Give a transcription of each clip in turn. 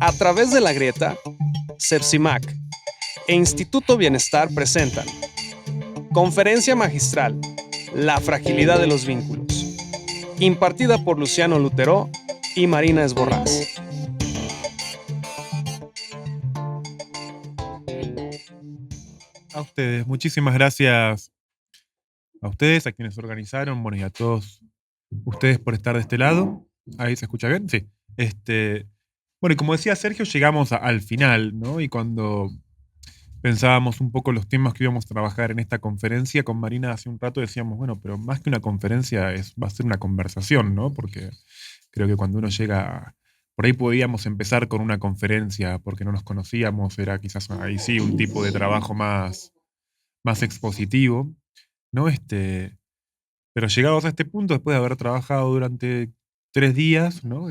A través de la grieta, Sepsimac e Instituto Bienestar presentan Conferencia Magistral, La fragilidad de los vínculos, impartida por Luciano Lutero y Marina Esborrás. A ustedes, muchísimas gracias a ustedes, a quienes organizaron, bueno, y a todos ustedes por estar de este lado. ¿Ahí se escucha bien? Sí. Bueno, y como decía Sergio, llegamos al final, ¿no? Y cuando pensábamos un poco los temas que íbamos a trabajar en esta conferencia, con Marina hace un rato decíamos, bueno, pero más que una conferencia va a ser una conversación, ¿no? Porque creo que cuando uno llega, por ahí podíamos empezar con una conferencia porque no nos conocíamos, era quizás ahí sí un tipo de trabajo más expositivo, ¿no? Pero llegados a este punto, después de haber trabajado durante 3 días, ¿no?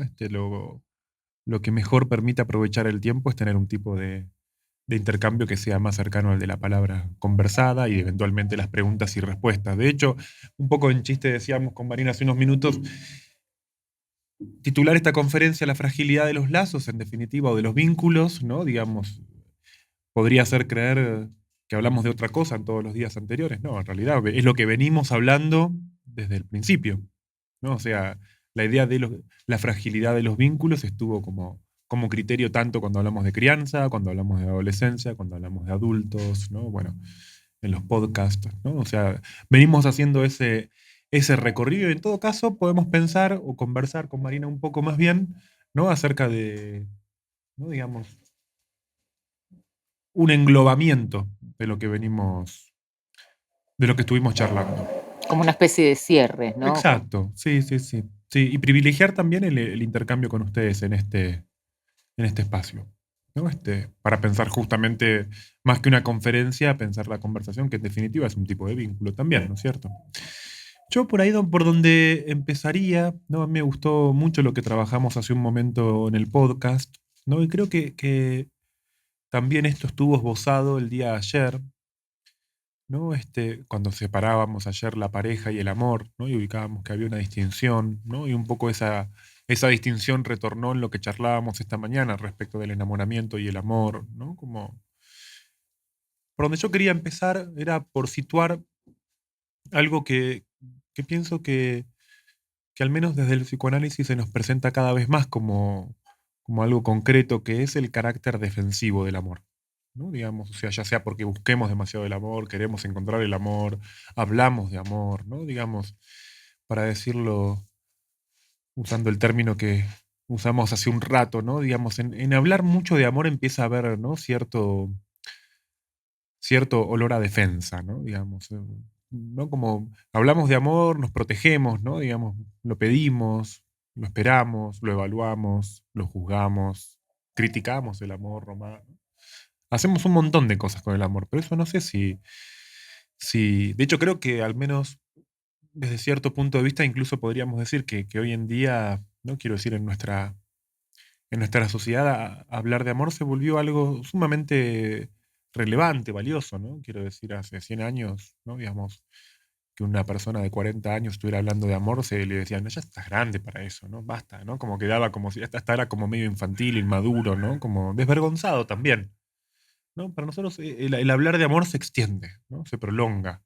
Lo que mejor permite aprovechar el tiempo es tener un tipo de intercambio que sea más cercano al de la palabra conversada y eventualmente las preguntas y respuestas. De hecho, un poco en chiste decíamos con Marina hace unos minutos, titular esta conferencia La fragilidad de los lazos, en definitiva, o de los vínculos, ¿no? Digamos, podría hacer creer que hablamos de otra cosa en todos los días anteriores. No, en realidad es lo que venimos hablando desde el principio, ¿no? O sea, la idea de la fragilidad de los vínculos estuvo como criterio tanto cuando hablamos de crianza, cuando hablamos de adolescencia, cuando hablamos de adultos, ¿no? Bueno, en los podcasts, ¿no? O sea, venimos haciendo ese recorrido y en todo caso podemos pensar o conversar con Marina un poco más bien, ¿no? Acerca de, ¿no? Digamos, un englobamiento de lo que de lo que estuvimos charlando. Como una especie de cierre, ¿no? Exacto, sí, sí, sí. Sí, y privilegiar también el intercambio con ustedes en este espacio, ¿no? Para pensar justamente, más que una conferencia, pensar la conversación, que en definitiva es un tipo de vínculo también, ¿no es cierto? Yo por ahí por donde empezaría, ¿no? A mí me gustó mucho lo que trabajamos hace un momento en el podcast, ¿no? Y creo que también esto estuvo esbozado el día de ayer, ¿no? Cuando separábamos ayer la pareja y el amor, ¿no? Y ubicábamos que había una distinción, ¿no? Y un poco esa distinción retornó en lo que charlábamos esta mañana respecto del enamoramiento y el amor, ¿no? Como, por donde yo quería empezar era por situar algo que pienso que al menos desde el psicoanálisis se nos presenta cada vez más como algo concreto, que es el carácter defensivo del amor, ¿no? Digamos, o sea, ya sea porque busquemos demasiado el amor, queremos encontrar el amor, hablamos de amor, ¿no? Digamos, para decirlo usando el término que usamos hace un rato, ¿no? Digamos, en hablar mucho de amor empieza a haber, ¿no? Cierto olor a defensa, ¿no? Digamos, ¿no? Como hablamos de amor, nos protegemos, ¿no? Digamos, lo pedimos, lo esperamos, lo evaluamos, lo juzgamos, criticamos el amor romano. Hacemos un montón de cosas con el amor, pero eso no sé de hecho creo que al menos desde cierto punto de vista incluso podríamos decir que hoy en día, no quiero decir en nuestra sociedad, hablar de amor se volvió algo sumamente relevante, valioso, ¿no? Quiero decir, hace 100 años, ¿no? Digamos, que una persona de 40 años estuviera hablando de amor, se le decían, no, ya estás grande para eso, ¿no? Basta, ¿no? Como quedaba como si hasta era como medio infantil, inmaduro, ¿no? Como desvergonzado también, ¿no? Para nosotros el hablar de amor se extiende, ¿no? Se prolonga,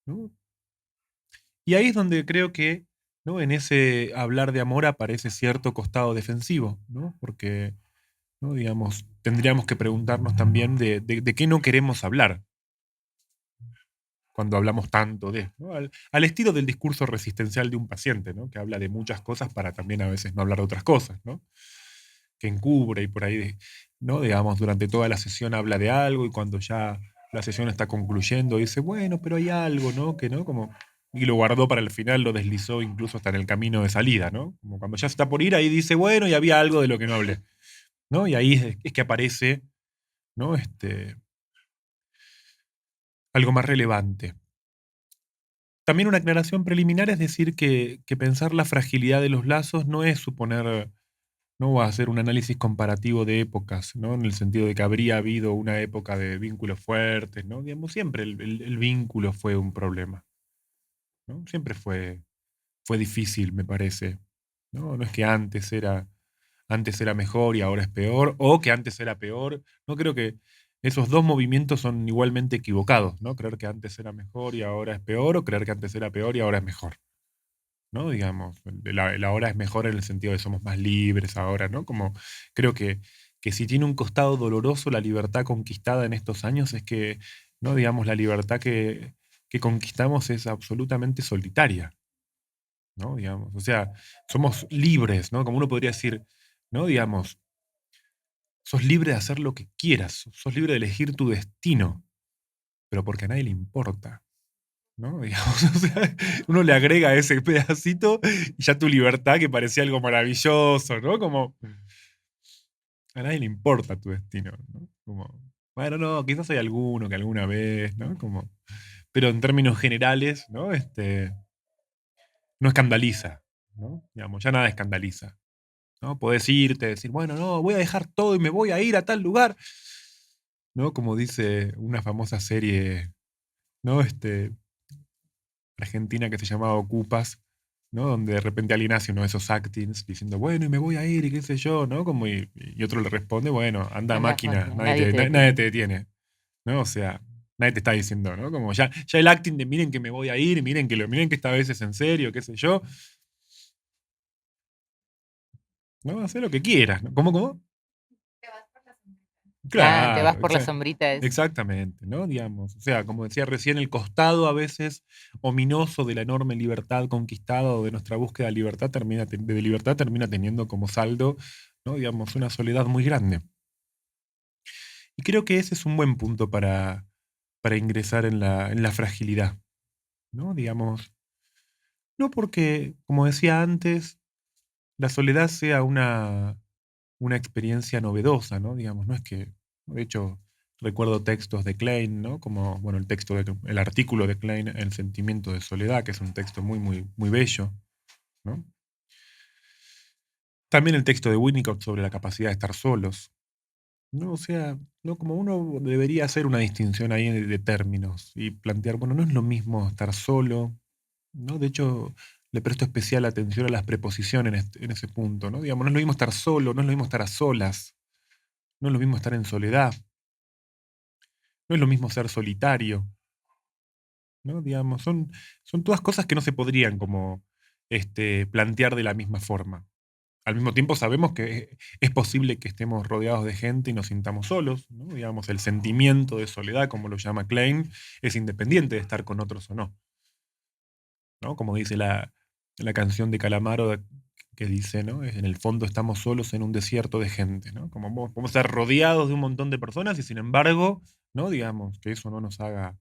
¿no? Y ahí es donde creo que, ¿no? En ese hablar de amor aparece cierto costado defensivo, ¿no? Porque, ¿no? Digamos, tendríamos que preguntarnos también de qué no queremos hablar cuando hablamos tanto ¿no? Al estilo del discurso resistencial de un paciente, ¿no? Que habla de muchas cosas para también a veces no hablar de otras cosas, ¿no? Que encubre y por ahí, ¿no? Digamos, durante toda la sesión habla de algo y cuando ya la sesión está concluyendo dice, bueno, pero hay algo, ¿no? Que no, como, y lo guardó para el final, lo deslizó incluso hasta en el camino de salida, ¿no? Como cuando ya se está por ir, ahí dice, bueno, y había algo de lo que no hablé, ¿no? Y ahí es que aparece, ¿no? Algo más relevante. También una aclaración preliminar es decir que pensar la fragilidad de los lazos no es suponer, no va a hacer un análisis comparativo de épocas, ¿no? En el sentido de que habría habido una época de vínculos fuertes, ¿no? Digamos, siempre el vínculo fue un problema, ¿no? Siempre fue difícil, me parece, ¿no? No es que antes era mejor y ahora es peor, o que antes era peor. No creo que esos dos movimientos son igualmente equivocados, ¿no? Creer que antes era mejor y ahora es peor, o creer que antes era peor y ahora es mejor, ¿no? Digamos, el ahora es mejor en el sentido de somos más libres ahora, ¿no? Como creo que si tiene un costado doloroso la libertad conquistada en estos años es que, ¿no? Digamos, la libertad que conquistamos es absolutamente solitaria, ¿no? Digamos, o sea, somos libres, ¿no? Como uno podría decir, ¿no? Digamos, sos libre de hacer lo que quieras, sos libre de elegir tu destino, pero porque a nadie le importa, ¿no? Digamos, o sea, uno le agrega ese pedacito y ya tu libertad que parecía algo maravilloso, ¿no? Como a nadie le importa tu destino, ¿no? Como, bueno, no, quizás hay alguno que alguna vez, ¿no? Como, pero en términos generales, ¿no? No escandaliza, ¿no? Digamos, ya nada escandaliza, ¿no? Podés irte, decir, bueno, no, voy a dejar todo y me voy a ir a tal lugar, ¿no? Como dice una famosa serie, ¿no? Argentina que se llamaba Ocupas, ¿no? Donde de repente alguien hace uno de esos actings diciendo, bueno, y me voy a ir y qué sé yo, ¿no? Como y otro le responde, bueno, anda Anda, máquina, máquina, nadie te detiene. nadie te detiene, ¿no? O sea, nadie te está diciendo, ¿no? Como ya el acting de miren que me voy a ir, miren que esta vez es en serio, qué sé yo, ¿no? Haz lo que quieras, ¿no? ¿Cómo? Ah, te vas Claro, por la sombrita esa. exactamente, ¿no? Digamos, o sea, como decía recién, el costado a veces ominoso de la enorme libertad conquistada o de nuestra búsqueda de libertad termina teniendo como saldo, ¿no? Digamos, una soledad muy grande. Y creo que ese es un buen punto para ingresar en la fragilidad, ¿no? Digamos, no porque, como decía antes, la soledad sea una experiencia novedosa, ¿no? Digamos, no es que, de hecho, recuerdo textos de Klein, ¿no? Como, bueno, el artículo de Klein, El sentimiento de soledad, que es un texto muy, muy, muy bello, ¿no? También el texto de Winnicott sobre la capacidad de estar solos, ¿no? O sea, ¿no? Como uno debería hacer una distinción ahí de términos y plantear, bueno, no es lo mismo estar solo, ¿no? De hecho, le presto especial atención a las preposiciones en ese punto, ¿no? Digamos, no es lo mismo estar solo, no es lo mismo estar a solas, no es lo mismo estar en soledad, no es lo mismo ser solitario, ¿no? Digamos, son todas cosas que no se podrían como plantear de la misma forma. Al mismo tiempo sabemos que es posible que estemos rodeados de gente y nos sintamos solos, ¿no? Digamos, el sentimiento de soledad, como lo llama Klein, es independiente de estar con otros o no, ¿no? Como dice la canción de Calamaro que dice, ¿no? En el fondo estamos solos en un desierto de gente, ¿no? Como podemos estar rodeados de un montón de personas y sin embargo, ¿no? Digamos, que eso no nos haga,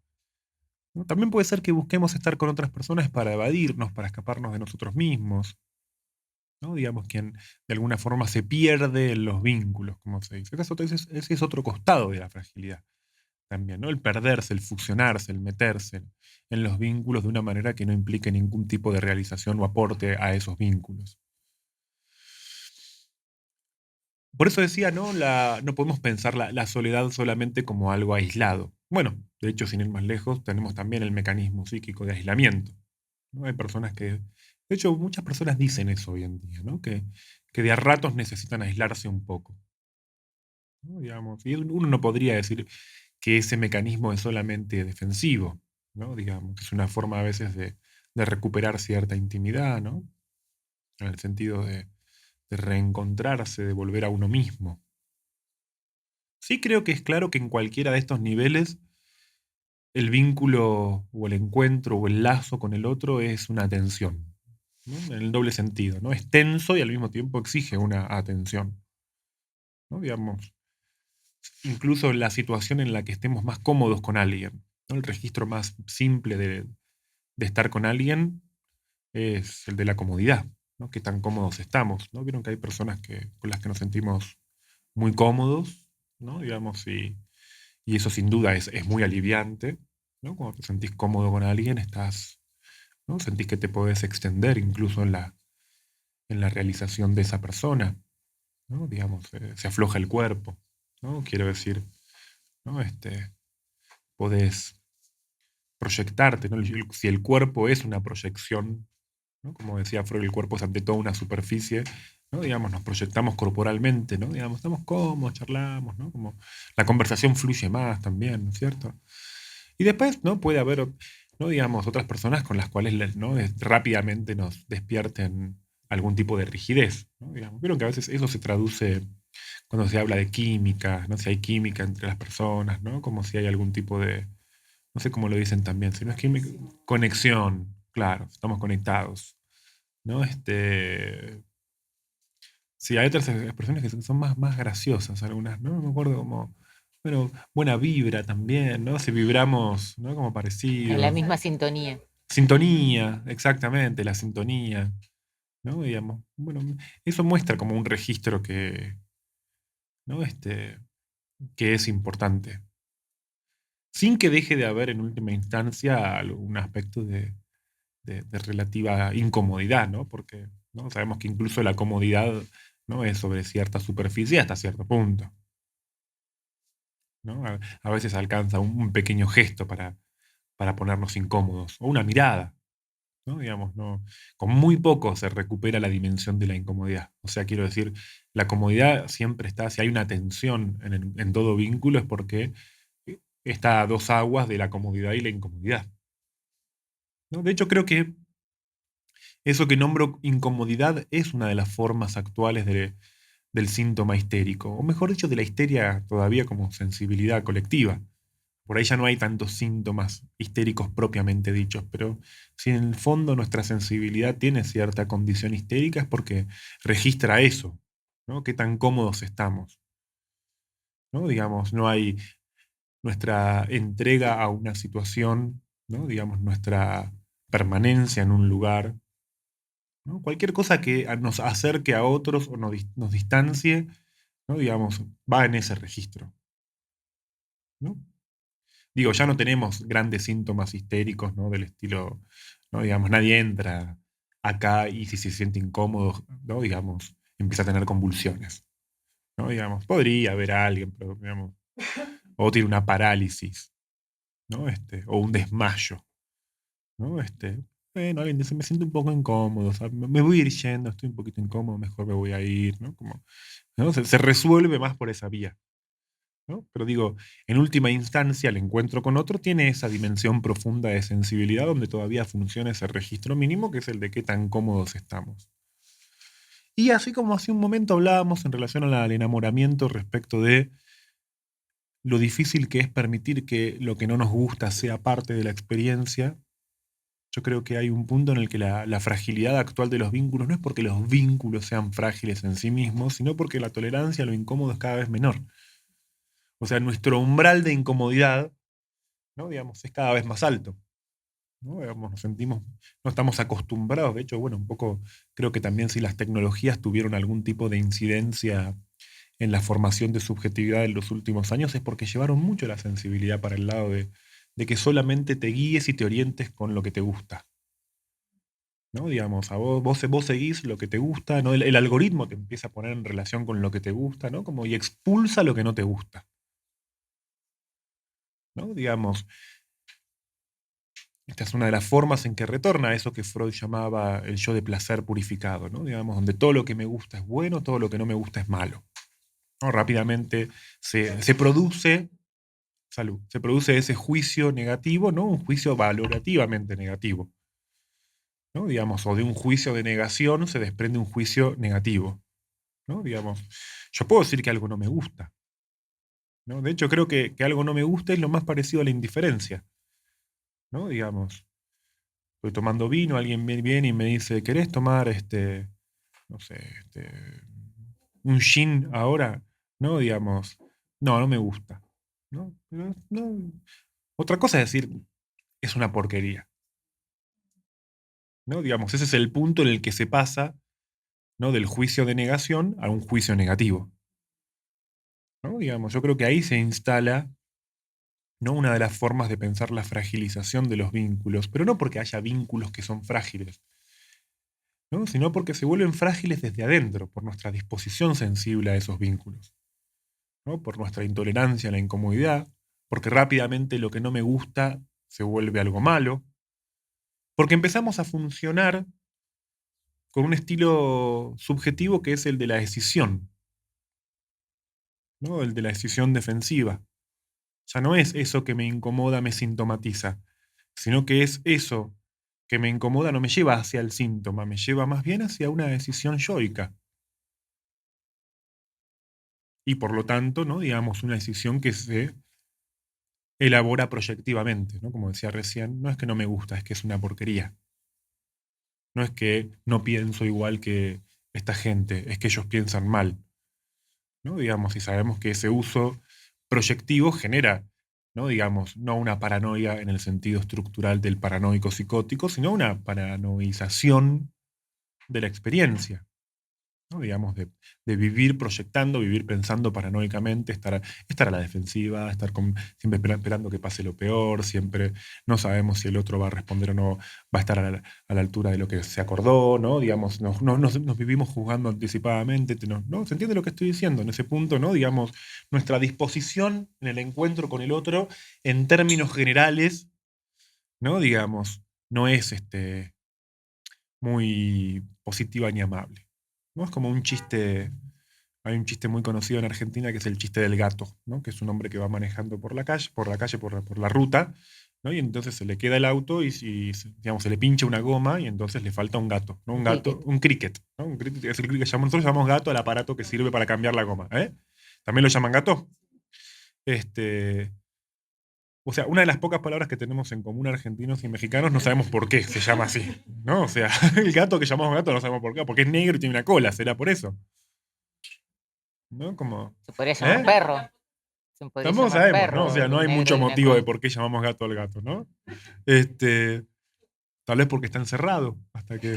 ¿no? También puede ser que busquemos estar con otras personas para evadirnos, para escaparnos de nosotros mismos, ¿no? Digamos, quien de alguna forma se pierde en los vínculos, como se dice. Ese es otro costado de la fragilidad también, ¿no? El perderse, el fusionarse, el meterse en los vínculos de una manera que no implique ningún tipo de realización o aporte a esos vínculos. Por eso decía, ¿no? No podemos pensar la soledad solamente como algo aislado. Bueno, de hecho, sin ir más lejos, tenemos también el mecanismo psíquico de aislamiento, ¿no? Hay personas que, de hecho, muchas personas dicen eso hoy en día, ¿no? Que de a ratos necesitan aislarse un poco, ¿no? Digamos, y uno no podría decir que ese mecanismo es solamente defensivo, ¿no? Digamos, que es una forma a veces de recuperar cierta intimidad, ¿no? En el sentido de reencontrarse, de volver a uno mismo. Sí creo que es claro que en cualquiera de estos niveles el vínculo o el encuentro o el lazo con el otro es una atención, ¿no? En el doble sentido, ¿no? Es tenso y al mismo tiempo exige una atención, ¿no? Digamos, incluso en la situación en la que estemos más cómodos con alguien, ¿no? El registro más simple de estar con alguien es el de la comodidad, ¿no? Qué tan cómodos estamos, ¿no? Vieron que hay personas con las que nos sentimos muy cómodos, ¿no? Digamos, y eso sin duda es muy aliviante, ¿no? Cuando te sentís cómodo con alguien, ¿no? Sentís que te podés extender incluso en la realización de esa persona, ¿no? Digamos, se afloja el cuerpo, ¿no? Quiero decir, ¿no? Podés proyectarte, ¿no? Si el cuerpo es una proyección, ¿no? Como decía Freud, el cuerpo es ante todo una superficie, ¿no? Digamos, nos proyectamos corporalmente, ¿no? Digamos, estamos cómodos, charlamos, ¿no? Como la conversación fluye más también, ¿no es cierto? Y después, ¿no? Puede haber, ¿no? Digamos, otras personas con las cuales, ¿no? Rápidamente nos despierten algún tipo de rigidez, ¿no? Digamos, vieron que a veces eso se traduce cuando se habla de química, ¿no? Si hay química entre las personas, ¿no? Como si hay algún tipo de, no sé cómo lo dicen también, si no es química, conexión, claro, estamos conectados, ¿no? Sí, hay otras expresiones que son más graciosas, algunas, ¿no? Me acuerdo como, bueno, buena vibra también, ¿no? Si vibramos, ¿no? Como En la parecido. misma sintonía. Sintonía, exactamente, la sintonía, ¿no? Digamos, bueno, eso muestra como un registro que, ¿no? Que es importante. Sin que deje de haber en última instancia algún aspecto de relativa incomodidad, ¿no? Porque, ¿no? Sabemos que incluso la comodidad, ¿no? Es sobre cierta superficie hasta cierto punto, ¿no? A veces alcanza un pequeño gesto para ponernos incómodos, o una mirada, ¿no? Digamos, no, con muy poco se recupera la dimensión de la incomodidad. O sea, quiero decir, la comodidad siempre está, si hay una tensión en todo vínculo es porque está a dos aguas de la comodidad y la incomodidad, ¿no? De hecho, creo que eso que nombro incomodidad es una de las formas actuales del síntoma histérico, o mejor dicho, de la histeria todavía como sensibilidad colectiva. Por ahí ya no hay tantos síntomas histéricos propiamente dichos, pero si en el fondo nuestra sensibilidad tiene cierta condición histérica es porque registra eso, ¿no? Qué tan cómodos estamos, ¿no? Digamos, no hay nuestra entrega a una situación, ¿no? Digamos, nuestra permanencia en un lugar, ¿no? Cualquier cosa que nos acerque a otros o nos distancie, ¿no? Digamos, va en ese registro, ¿no? Digo, ya no tenemos grandes síntomas histéricos, ¿no? Del estilo, ¿no? Digamos, nadie entra acá y si se siente incómodo, ¿no? Digamos, empieza a tener convulsiones, ¿no? Digamos, podría haber alguien, pero, digamos, o tiene una parálisis, ¿no? O un desmayo, ¿no? Bueno, alguien dice, me siento un poco incómodo, o sea, me voy a ir yendo, estoy un poquito incómodo, mejor me voy a ir, ¿no? Como, ¿no? Se resuelve más por esa vía, ¿no? Pero digo, en última instancia, el encuentro con otro tiene esa dimensión profunda de sensibilidad donde todavía funciona ese registro mínimo que es el de qué tan cómodos estamos. Y así como hace un momento hablábamos en relación al enamoramiento respecto de lo difícil que es permitir que lo que no nos gusta sea parte de la experiencia, yo creo que hay un punto en el que la fragilidad actual de los vínculos no es porque los vínculos sean frágiles en sí mismos, sino porque la tolerancia a lo incómodo es cada vez menor. O sea, nuestro umbral de incomodidad, ¿no? Digamos, es cada vez más alto, ¿no? Digamos, nos sentimos, no estamos acostumbrados. De hecho, bueno, un poco creo que también si las tecnologías tuvieron algún tipo de incidencia en la formación de subjetividad en los últimos años es porque llevaron mucho la sensibilidad para el lado de que solamente te guíes y te orientes con lo que te gusta, ¿no? Digamos, a vos seguís lo que te gusta, ¿no? El algoritmo te empieza a poner en relación con lo que te gusta, ¿no? Como y expulsa lo que no te gusta, ¿no? Digamos, esta es una de las formas en que retorna a eso que Freud llamaba el yo de placer purificado, ¿no? Digamos, donde todo lo que me gusta es bueno, todo lo que no me gusta es malo, ¿no? Rápidamente se produce, salud, se produce ese juicio negativo, ¿no? Un juicio valorativamente negativo, ¿no? Digamos, o de un juicio de negación se desprende un juicio negativo, ¿no? Digamos, yo puedo decir que algo no me gusta, ¿no? De hecho, creo que algo no me gusta es lo más parecido a la indiferencia, ¿no? Digamos, estoy tomando vino, alguien viene y me dice, ¿querés tomar no sé, un gin ahora? No, digamos, no, no me gusta, ¿no? Pero no. Otra cosa es decir, es una porquería, ¿no? Digamos, ese es el punto en el que se pasa, ¿no? Del juicio de negación a un juicio negativo, ¿no? Digamos, yo creo que ahí se instala, ¿no? Una de las formas de pensar la fragilización de los vínculos, pero no porque haya vínculos que son frágiles, ¿no? Sino porque se vuelven frágiles desde adentro, por nuestra disposición sensible a esos vínculos, ¿no? Por nuestra intolerancia a la incomodidad, porque rápidamente lo que no me gusta se vuelve algo malo, porque empezamos a funcionar con un estilo subjetivo que es el de la decisión, ¿no? El de la decisión defensiva. O sea, no es eso que me incomoda, me sintomatiza, sino que es eso que me incomoda no me lleva hacia el síntoma, me lleva más bien hacia una decisión yoica. Y por lo tanto, ¿no? Digamos, una decisión que se elabora proyectivamente, ¿no? Como decía recién, no es que no me gusta, es que es una porquería. No es que no pienso igual que esta gente, es que ellos piensan mal, ¿no? Digamos, y sabemos que ese uso proyectivo genera, ¿no? Digamos, no una paranoia en el sentido estructural del paranoico psicótico, sino una paranoización de la experiencia, ¿no? Digamos, de vivir proyectando, vivir pensando paranoicamente, estar a la defensiva, siempre esperando que pase lo peor, siempre no sabemos si el otro va a responder o no, va a estar a la altura de lo que se acordó, ¿no? Digamos, nos vivimos juzgando anticipadamente, ¿no? ¿Se entiende lo que estoy diciendo? En ese punto, ¿no? Digamos, nuestra disposición en el encuentro con el otro, en términos generales, ¿no? Digamos, no es muy positiva ni amable. ¿No? Es como un chiste, hay un chiste muy conocido en Argentina que es el chiste del gato, ¿no? Que es un hombre que va manejando por la ruta, ¿no? Y entonces se le queda el auto y digamos, se le pincha una goma y entonces le falta un gato, ¿no? Un gato, Cricket. un cricket, ¿no? Un cricket es el cricket que nosotros llamamos gato al aparato que sirve para cambiar la goma, ¿eh? ¿También lo llaman gato? Este, o sea, una de las pocas palabras que tenemos en común argentinos y mexicanos no sabemos por qué se llama así, ¿no? O sea, el gato que llamamos gato no sabemos por qué, porque es negro y tiene una cola, será por eso, ¿no? Como, Se podría llamar ¿eh? perro. Se podría Tampoco llamar sabemos, ¿no? O perro sea, no el hay negro mucho y una motivo de cola. por qué llamamos gato al gato, ¿no? Este, tal vez porque está encerrado, hasta que,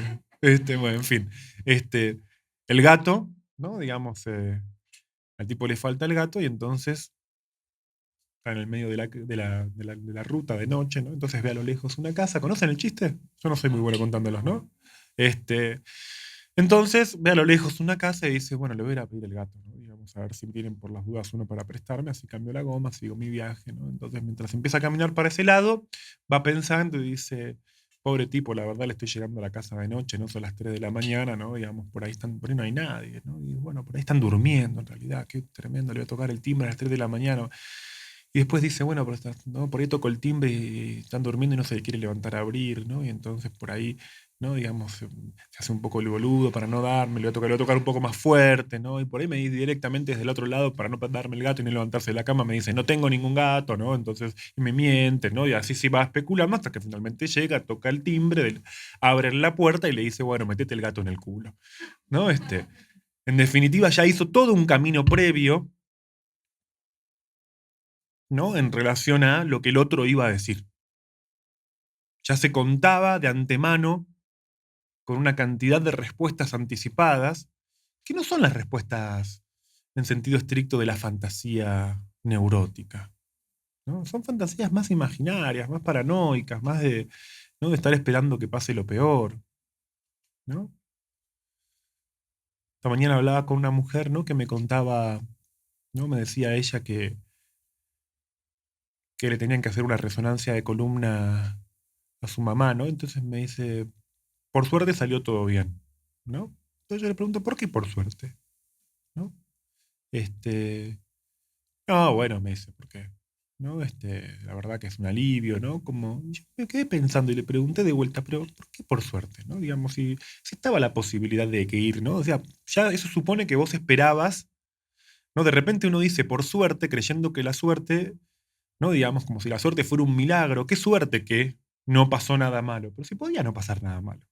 bueno, en fin, este, el gato, ¿no? Digamos, al tipo le falta el gato y entonces está en el medio de la ruta de noche, ¿no? Entonces ve a lo lejos una casa. ¿Conocen el chiste? Yo no soy muy bueno contándolos, ¿no? Este, entonces ve a lo lejos una casa y dice, bueno, le voy a ir a pedir el gato, ¿no? Y vamos a ver si tienen por las dudas uno para prestarme, así cambio la goma, sigo mi viaje, ¿no? Entonces mientras empieza a caminar para ese lado, va pensando y dice, pobre tipo, la verdad le estoy llegando a la casa de noche, no son las 3 de la mañana, ¿no? Digamos, por ahí no hay nadie, ¿no? Y bueno, por ahí están durmiendo en realidad, qué tremendo, le voy a tocar el timbre a las 3 de la mañana. Y después dice, bueno, ¿no? Por ahí toco el timbre y están durmiendo y no se le quiere levantar a abrir, ¿no? Y entonces por ahí, ¿no? Digamos, se hace un poco el boludo para no darme, le voy a tocar un poco más fuerte, ¿no? Y por ahí me dice directamente desde el otro lado, para no darme el gato y no levantarse de la cama, me dice, no tengo ningún gato, ¿no? Entonces, y me miente, ¿no? Y así se va especulando hasta que finalmente llega, toca el timbre, abre la puerta y le dice, bueno, metete el gato en el culo, ¿no? En definitiva, ya hizo todo un camino previo, ¿no? En relación a lo que el otro iba a decir. Ya se contaba de antemano con una cantidad de respuestas anticipadas, que no son las respuestas en sentido estricto de la fantasía neurótica, ¿no? Son fantasías más imaginarias, más paranoicas, más ¿no? de estar esperando que pase lo peor, ¿no? Esta mañana hablaba con una mujer, ¿no? que me contaba, ¿no? me decía ella que le tenían que hacer una resonancia de columna a su mamá, ¿no? Entonces me dice, por suerte salió todo bien, ¿no? Entonces yo le pregunto, ¿por qué por suerte? ¿No? Este, no, bueno, me dice, porque, ¿no? La verdad que es un alivio, ¿no? Como, yo me quedé pensando y le pregunté de vuelta, pero ¿por qué por suerte? ¿No? Digamos, si estaba la posibilidad de que ir, ¿no? O sea, ya eso supone que vos esperabas, ¿no? De repente uno dice por suerte, creyendo que la suerte, ¿no? Digamos, como si la suerte fuera un milagro. Qué suerte que no pasó nada malo, pero si podía no pasar nada malo.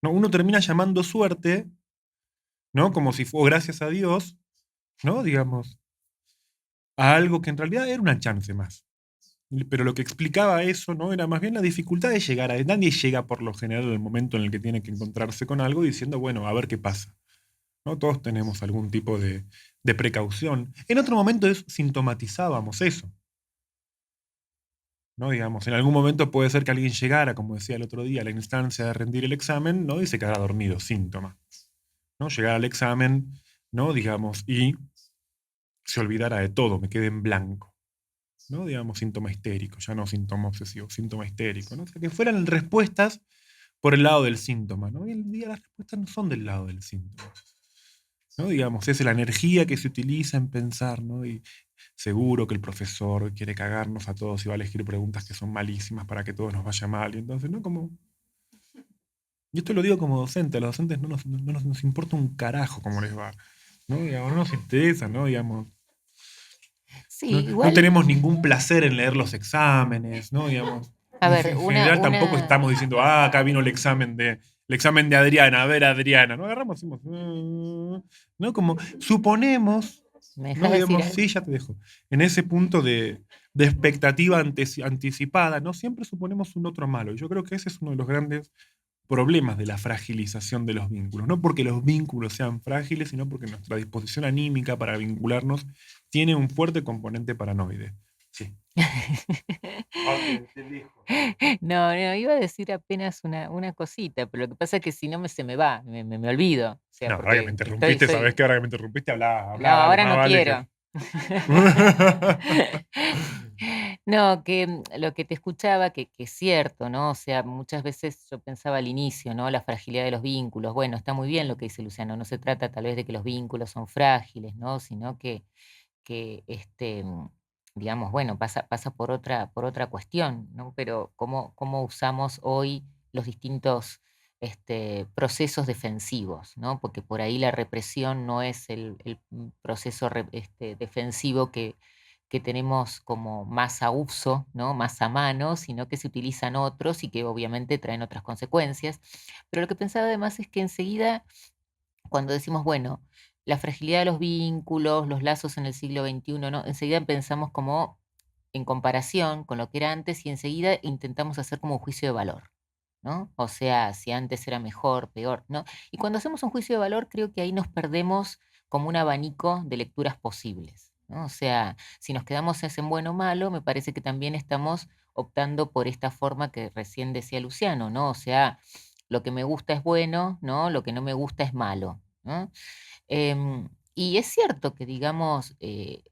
¿No? Uno termina llamando suerte, ¿no? Como si fue gracias a Dios, ¿no? Digamos, a algo que en realidad era una chance más. Pero lo que explicaba eso, ¿no? Era más bien la dificultad de llegar a. Nadie llega por lo general al momento en el que tiene que encontrarse con algo diciendo, bueno, a ver qué pasa. ¿No? Todos tenemos algún tipo de precaución. En otro momento sintomatizábamos eso. ¿No? Digamos, en algún momento puede ser que alguien llegara, como decía el otro día, a la instancia de rendir el examen, ¿no? Y se quedara dormido, síntoma. ¿No? Llegar al examen, ¿no? Digamos, y se olvidara de todo, me quedé en blanco, ¿no? Digamos, síntoma histérico, ya no síntoma obsesivo, síntoma histérico, ¿no? O sea, que fueran respuestas por el lado del síntoma, ¿no? Hoy en día las respuestas no son del lado del síntoma, ¿no? Digamos, es la energía que se utiliza en pensar, ¿no? Y seguro que el profesor quiere cagarnos a todos y va a elegir preguntas que son malísimas para que todos nos vaya mal. Y entonces, ¿no? Como, yo esto lo digo como docente, a los docentes no nos importa un carajo cómo les va, ¿no? Digamos, no nos interesa, ¿no? Digamos, Sí, no igual, tenemos ningún placer en leer los exámenes, ¿no? Digamos, a ver, en general tampoco estamos diciendo, acá vino el examen de Adriana, a ver Adriana, ¿no? Agarramos, decimos, ¿no? Como suponemos, ¿me dejas ¿no? decir Digamos, algo? sí, ya te dejo. En ese punto de expectativa anticipada, ¿no? Siempre suponemos un otro malo. Y yo creo que ese es uno de los grandes problemas de la fragilización de los vínculos. No porque los vínculos sean frágiles, sino porque nuestra disposición anímica para vincularnos tiene un fuerte componente paranoide. Sí. Te dejo. No, no, iba a decir apenas una cosita, pero lo que pasa es que si no se me va, me olvido. O sea, No, ahora que me porque interrumpiste, ¿sabés qué? Ahora que me interrumpiste, hablá, No, hablá, dale, ahora más no vale quiero. que. No, que lo que te escuchaba, que es cierto, ¿no? O sea, muchas veces yo pensaba al inicio, ¿no? La fragilidad de los vínculos. Bueno, está muy bien lo que dice Luciano, no se trata tal vez de que los vínculos son frágiles, ¿no? Sino que digamos, bueno, pasa por otra cuestión, ¿no? Pero cómo usamos hoy los distintos procesos defensivos, ¿no? Porque por ahí la represión no es el proceso defensivo que tenemos como más a uso, ¿no? Más a mano, sino que se utilizan otros y que obviamente traen otras consecuencias. Pero lo que pensaba además es que enseguida, cuando decimos, bueno, la fragilidad de los vínculos, los lazos en el siglo XXI, ¿no? Enseguida pensamos como en comparación con lo que era antes y enseguida intentamos hacer como un juicio de valor, ¿no? O sea, si antes era mejor, peor, ¿no? Y cuando hacemos un juicio de valor, creo que ahí nos perdemos como un abanico de lecturas posibles, ¿no? O sea, si nos quedamos en bueno o malo, me parece que también estamos optando por esta forma que recién decía Luciano, ¿no? O sea, lo que me gusta es bueno, ¿no? Lo que no me gusta es malo, ¿no? Y es cierto que, digamos,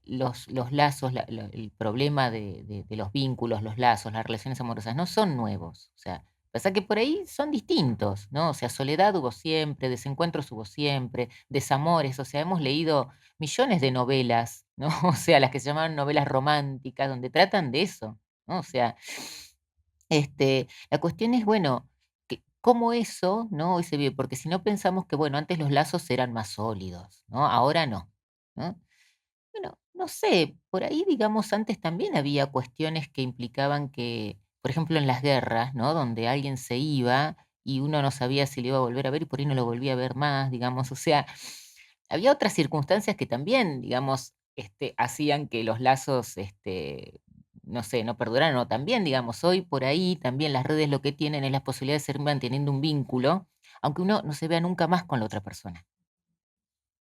los lazos, el problema de los vínculos, los lazos, las relaciones amorosas no son nuevos. O sea, pasa que por ahí son distintos, ¿no? O sea, soledad hubo siempre, desencuentros hubo siempre, desamores, o sea, hemos leído millones de novelas, ¿no? O sea, las que se llaman novelas románticas, donde tratan de eso, ¿no? O sea, la cuestión es, bueno, cómo eso, ¿no? Hoy se vive, porque si no pensamos que, bueno, antes los lazos eran más sólidos, ¿no? Ahora no, ¿no? Bueno, no sé, por ahí, digamos, antes también había cuestiones que implicaban que, por ejemplo, en las guerras, ¿no? Donde alguien se iba y uno no sabía si le iba a volver a ver y por ahí no lo volvía a ver más, digamos, o sea, había otras circunstancias que también, digamos, hacían que los lazos, no sé, no perduraran, o también, digamos, hoy por ahí también las redes lo que tienen es la posibilidad de seguir manteniendo un vínculo, aunque uno no se vea nunca más con la otra persona.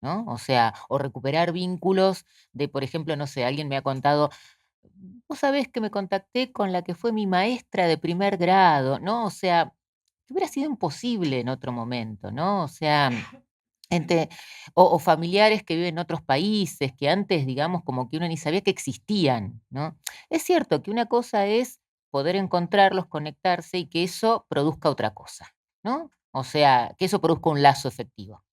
¿No? O sea, o recuperar vínculos de, por ejemplo, no sé, alguien me ha contado, vos sabés que me contacté con la que fue mi maestra de primer grado, ¿no? O sea, que hubiera sido imposible en otro momento, ¿no? O sea, entre, o familiares que viven en otros países, que antes, digamos, como que uno ni sabía que existían, ¿no? Es cierto que una cosa es poder encontrarlos, conectarse y que eso produzca otra cosa, ¿no? O sea, que eso produzca un lazo efectivo.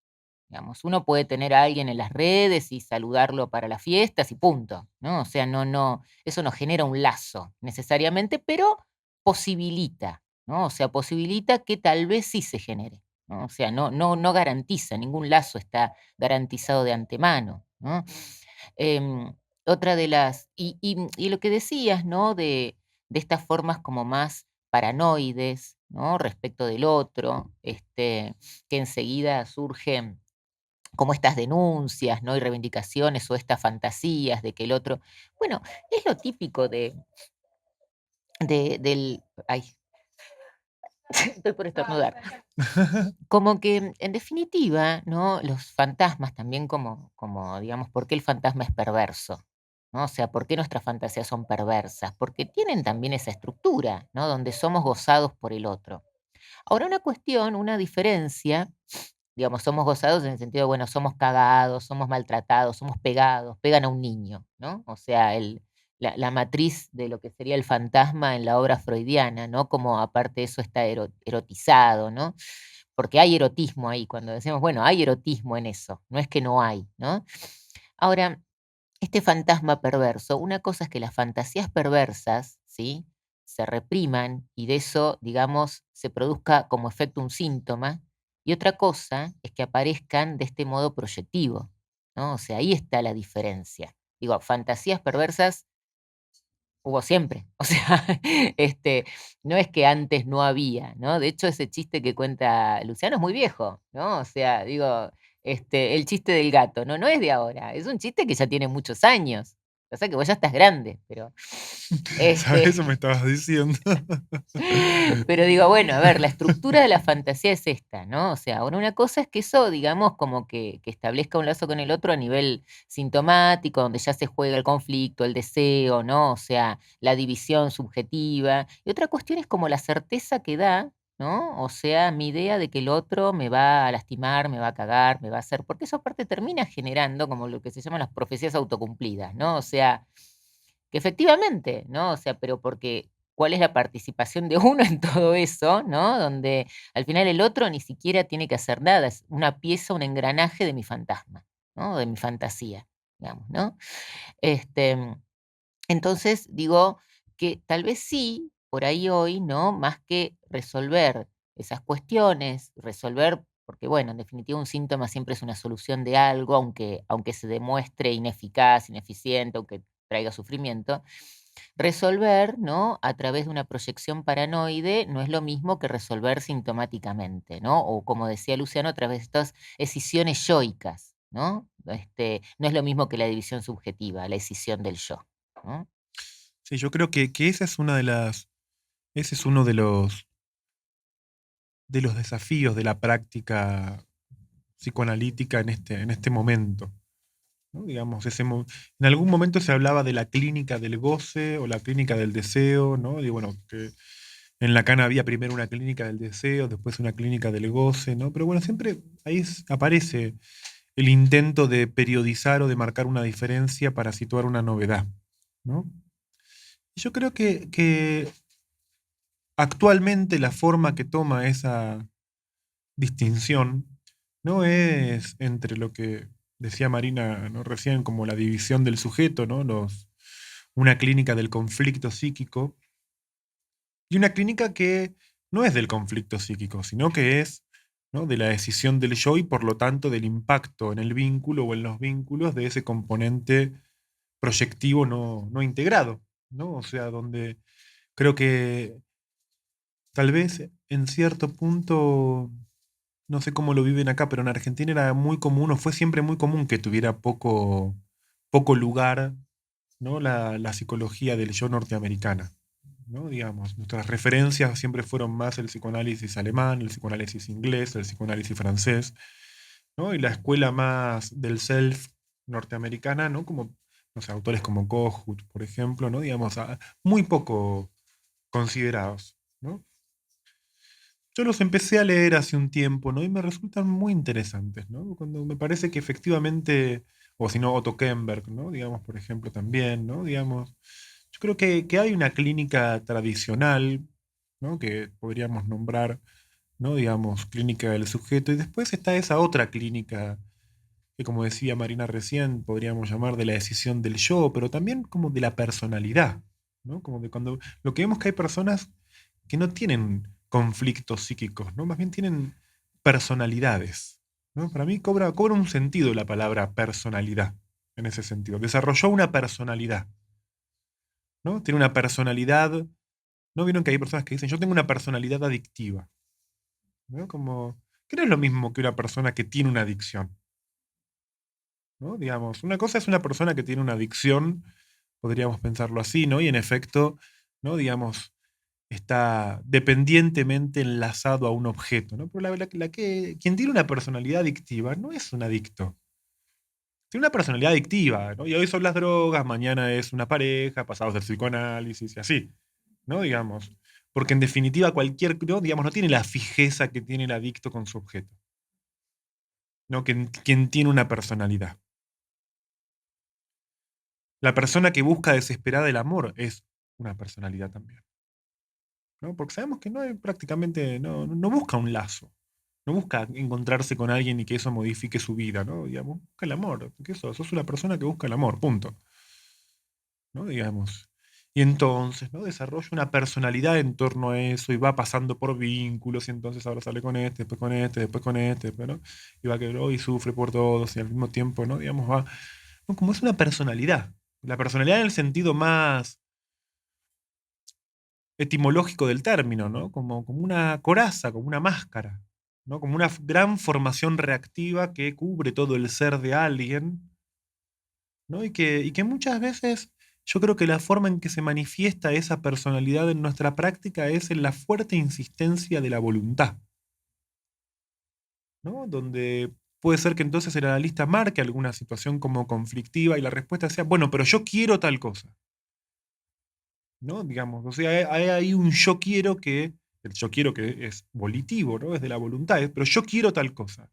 Digamos, uno puede tener a alguien en las redes y saludarlo para las fiestas y punto, ¿no? O sea, eso no genera un lazo necesariamente, pero posibilita, ¿no? O sea, posibilita que tal vez sí se genere, ¿no? O sea, no garantiza, ningún lazo está garantizado de antemano, ¿no? Em, otra de las, y lo que decías, ¿no? De estas formas como más paranoides, ¿no? Respecto del otro, que enseguida surgen como estas denuncias, ¿no? Y reivindicaciones o estas fantasías de que el otro, bueno, es lo típico del, ay, estoy por estornudar. Como que, en definitiva, ¿no? Los fantasmas también como, digamos, ¿por qué el fantasma es perverso? ¿No? O sea, ¿por qué nuestras fantasías son perversas? Porque tienen también esa estructura, ¿no? Donde somos gozados por el otro. Ahora una cuestión, una diferencia, digamos, somos gozados en el sentido de, bueno, somos cagados, somos maltratados, somos pegados, pegan a un niño, ¿no? O sea, la matriz de lo que sería el fantasma en la obra freudiana, ¿no? Como aparte de eso está erotizado, ¿no? Porque hay erotismo ahí, cuando decimos, bueno, hay erotismo en eso, no es que no hay, ¿no? Ahora, este fantasma perverso, una cosa es que las fantasías perversas, ¿sí? Se repriman y de eso, digamos, se produzca como efecto un síntoma, y otra cosa es que aparezcan de este modo proyectivo, ¿no? O sea, ahí está la diferencia. Digo, fantasías perversas hubo siempre. O sea, no es que antes no había, ¿no? De hecho, ese chiste que cuenta Luciano es muy viejo, ¿no? O sea, digo, el chiste del gato, no es de ahora, es un chiste que ya tiene muchos años. O sea que vos ya estás grande, pero ¿Sabes? este, Eso me estabas diciendo. pero digo, bueno, a ver, la estructura de la fantasía es esta, ¿no? O sea, ahora una cosa es que eso, digamos, como que establezca un lazo con el otro a nivel sintomático, donde ya se juega el conflicto, el deseo, ¿no? O sea, la división subjetiva. Y otra cuestión es como la certeza que da, ¿no? O sea, mi idea de que el otro me va a lastimar, me va a cagar, me va a hacer, porque eso aparte termina generando como lo que se llaman las profecías autocumplidas, ¿no? O sea, que efectivamente, ¿no? O sea, pero porque cuál es la participación de uno en todo eso, ¿no? Donde al final el otro ni siquiera tiene que hacer nada, es una pieza, un engranaje de mi fantasma, ¿no? De mi fantasía, digamos, ¿no? Este, entonces digo que tal vez sí, por ahí hoy, ¿no? Más que resolver esas cuestiones, resolver, porque bueno, en definitiva un síntoma siempre es una solución de algo, aunque se demuestre ineficaz, ineficiente, aunque traiga sufrimiento, resolver, ¿no? A través de una proyección paranoide no es lo mismo que resolver sintomáticamente, ¿no? O como decía Luciano, a través de estas escisiones yoicas, ¿no? No es lo mismo que la división subjetiva, la escisión del yo, ¿no? Sí, yo creo que esa es una de las. Ese es uno de los desafíos de la práctica psicoanalítica en este momento, ¿no? Digamos, en algún momento se hablaba de la clínica del goce o la clínica del deseo, ¿no? Y bueno, que en Lacan había primero una clínica del deseo, después una clínica del goce, ¿no? Pero bueno, siempre ahí aparece el intento de periodizar o de marcar una diferencia para situar una novedad, ¿no? Y yo creo que actualmente la forma que toma esa distinción no es entre lo que decía Marina, ¿no? Recién como la división del sujeto, ¿no? Una clínica del conflicto psíquico y una clínica que no es del conflicto psíquico, sino que es, ¿no? De la decisión del yo y por lo tanto del impacto en el vínculo o en los vínculos de ese componente proyectivo no integrado, ¿no? O sea, donde creo que tal vez en cierto punto, no sé cómo lo viven acá, pero en Argentina era muy común, o fue siempre muy común que tuviera poco lugar, ¿no? La psicología del yo norteamericana, ¿no? Digamos, nuestras referencias siempre fueron más el psicoanálisis alemán, el psicoanálisis inglés, el psicoanálisis francés, ¿no? Y la escuela más del self norteamericana, ¿no? Como, no sé, autores como Kohut, por ejemplo, ¿no? Digamos, muy poco considerados, ¿no? Yo los empecé a leer hace un tiempo, ¿no? Y me resultan muy interesantes, ¿no? Cuando me parece que efectivamente, o si no, Otto Kemberg, ¿no? Digamos, por ejemplo, también, ¿no? Digamos, yo creo que hay una clínica tradicional, ¿no? Que podríamos nombrar, ¿no? Digamos, clínica del sujeto, y después está esa otra clínica que, como decía Marina recién, podríamos llamar de la decisión del yo, pero también como de la personalidad, ¿no? Como de cuando lo que vemos que hay personas que no tienen conflictos psíquicos, ¿no? Más bien tienen personalidades, ¿no? Para mí cobra un sentido la palabra personalidad en ese sentido. Desarrolló una personalidad, ¿no? Tiene una personalidad. ¿No vieron que hay personas que dicen, yo tengo una personalidad adictiva? ¿No? Como, que no es lo mismo que una persona que tiene una adicción, ¿no? Digamos, una cosa es una persona que tiene una adicción, podríamos pensarlo así, ¿no? Y en efecto, ¿no? Digamos, está dependientemente enlazado a un objeto, ¿no? Pero quien tiene una personalidad adictiva no es un adicto. Tiene una personalidad adictiva, ¿no? Y hoy son las drogas, mañana es una pareja, pasado es el psicoanálisis y así, ¿no? Digamos. Porque en definitiva ¿no? Digamos, no tiene la fijeza que tiene el adicto con su objeto, ¿no? Quien tiene una personalidad. La persona que busca desesperada el amor es una personalidad también, ¿no? Porque sabemos que no hay prácticamente, no busca un lazo, no busca encontrarse con alguien y que eso modifique su vida, ¿no? Digamos, busca el amor, porque eso, sos una persona que busca el amor, punto, ¿no? Digamos. Y entonces, ¿no? Desarrolla una personalidad en torno a eso y va pasando por vínculos y entonces ahora sale con este, después con este, después con este, después, ¿no? Y va que y sufre por todos y al mismo tiempo, ¿no? Digamos, va, ¿no? Como es una personalidad. La personalidad en el sentido más etimológico del término, ¿no? Como una coraza, como una máscara, ¿no? Como una gran formación reactiva que cubre todo el ser de alguien, ¿no? Y que muchas veces yo creo que la forma en que se manifiesta esa personalidad en nuestra práctica es en la fuerte insistencia de la voluntad, ¿no? Donde puede ser que entonces el analista marque alguna situación como conflictiva y la respuesta sea, bueno, pero yo quiero tal cosa. ¿No? Digamos, o sea, hay ahí un yo quiero que, el yo quiero que es volitivo, ¿no? Es de la voluntad, pero yo quiero tal cosa,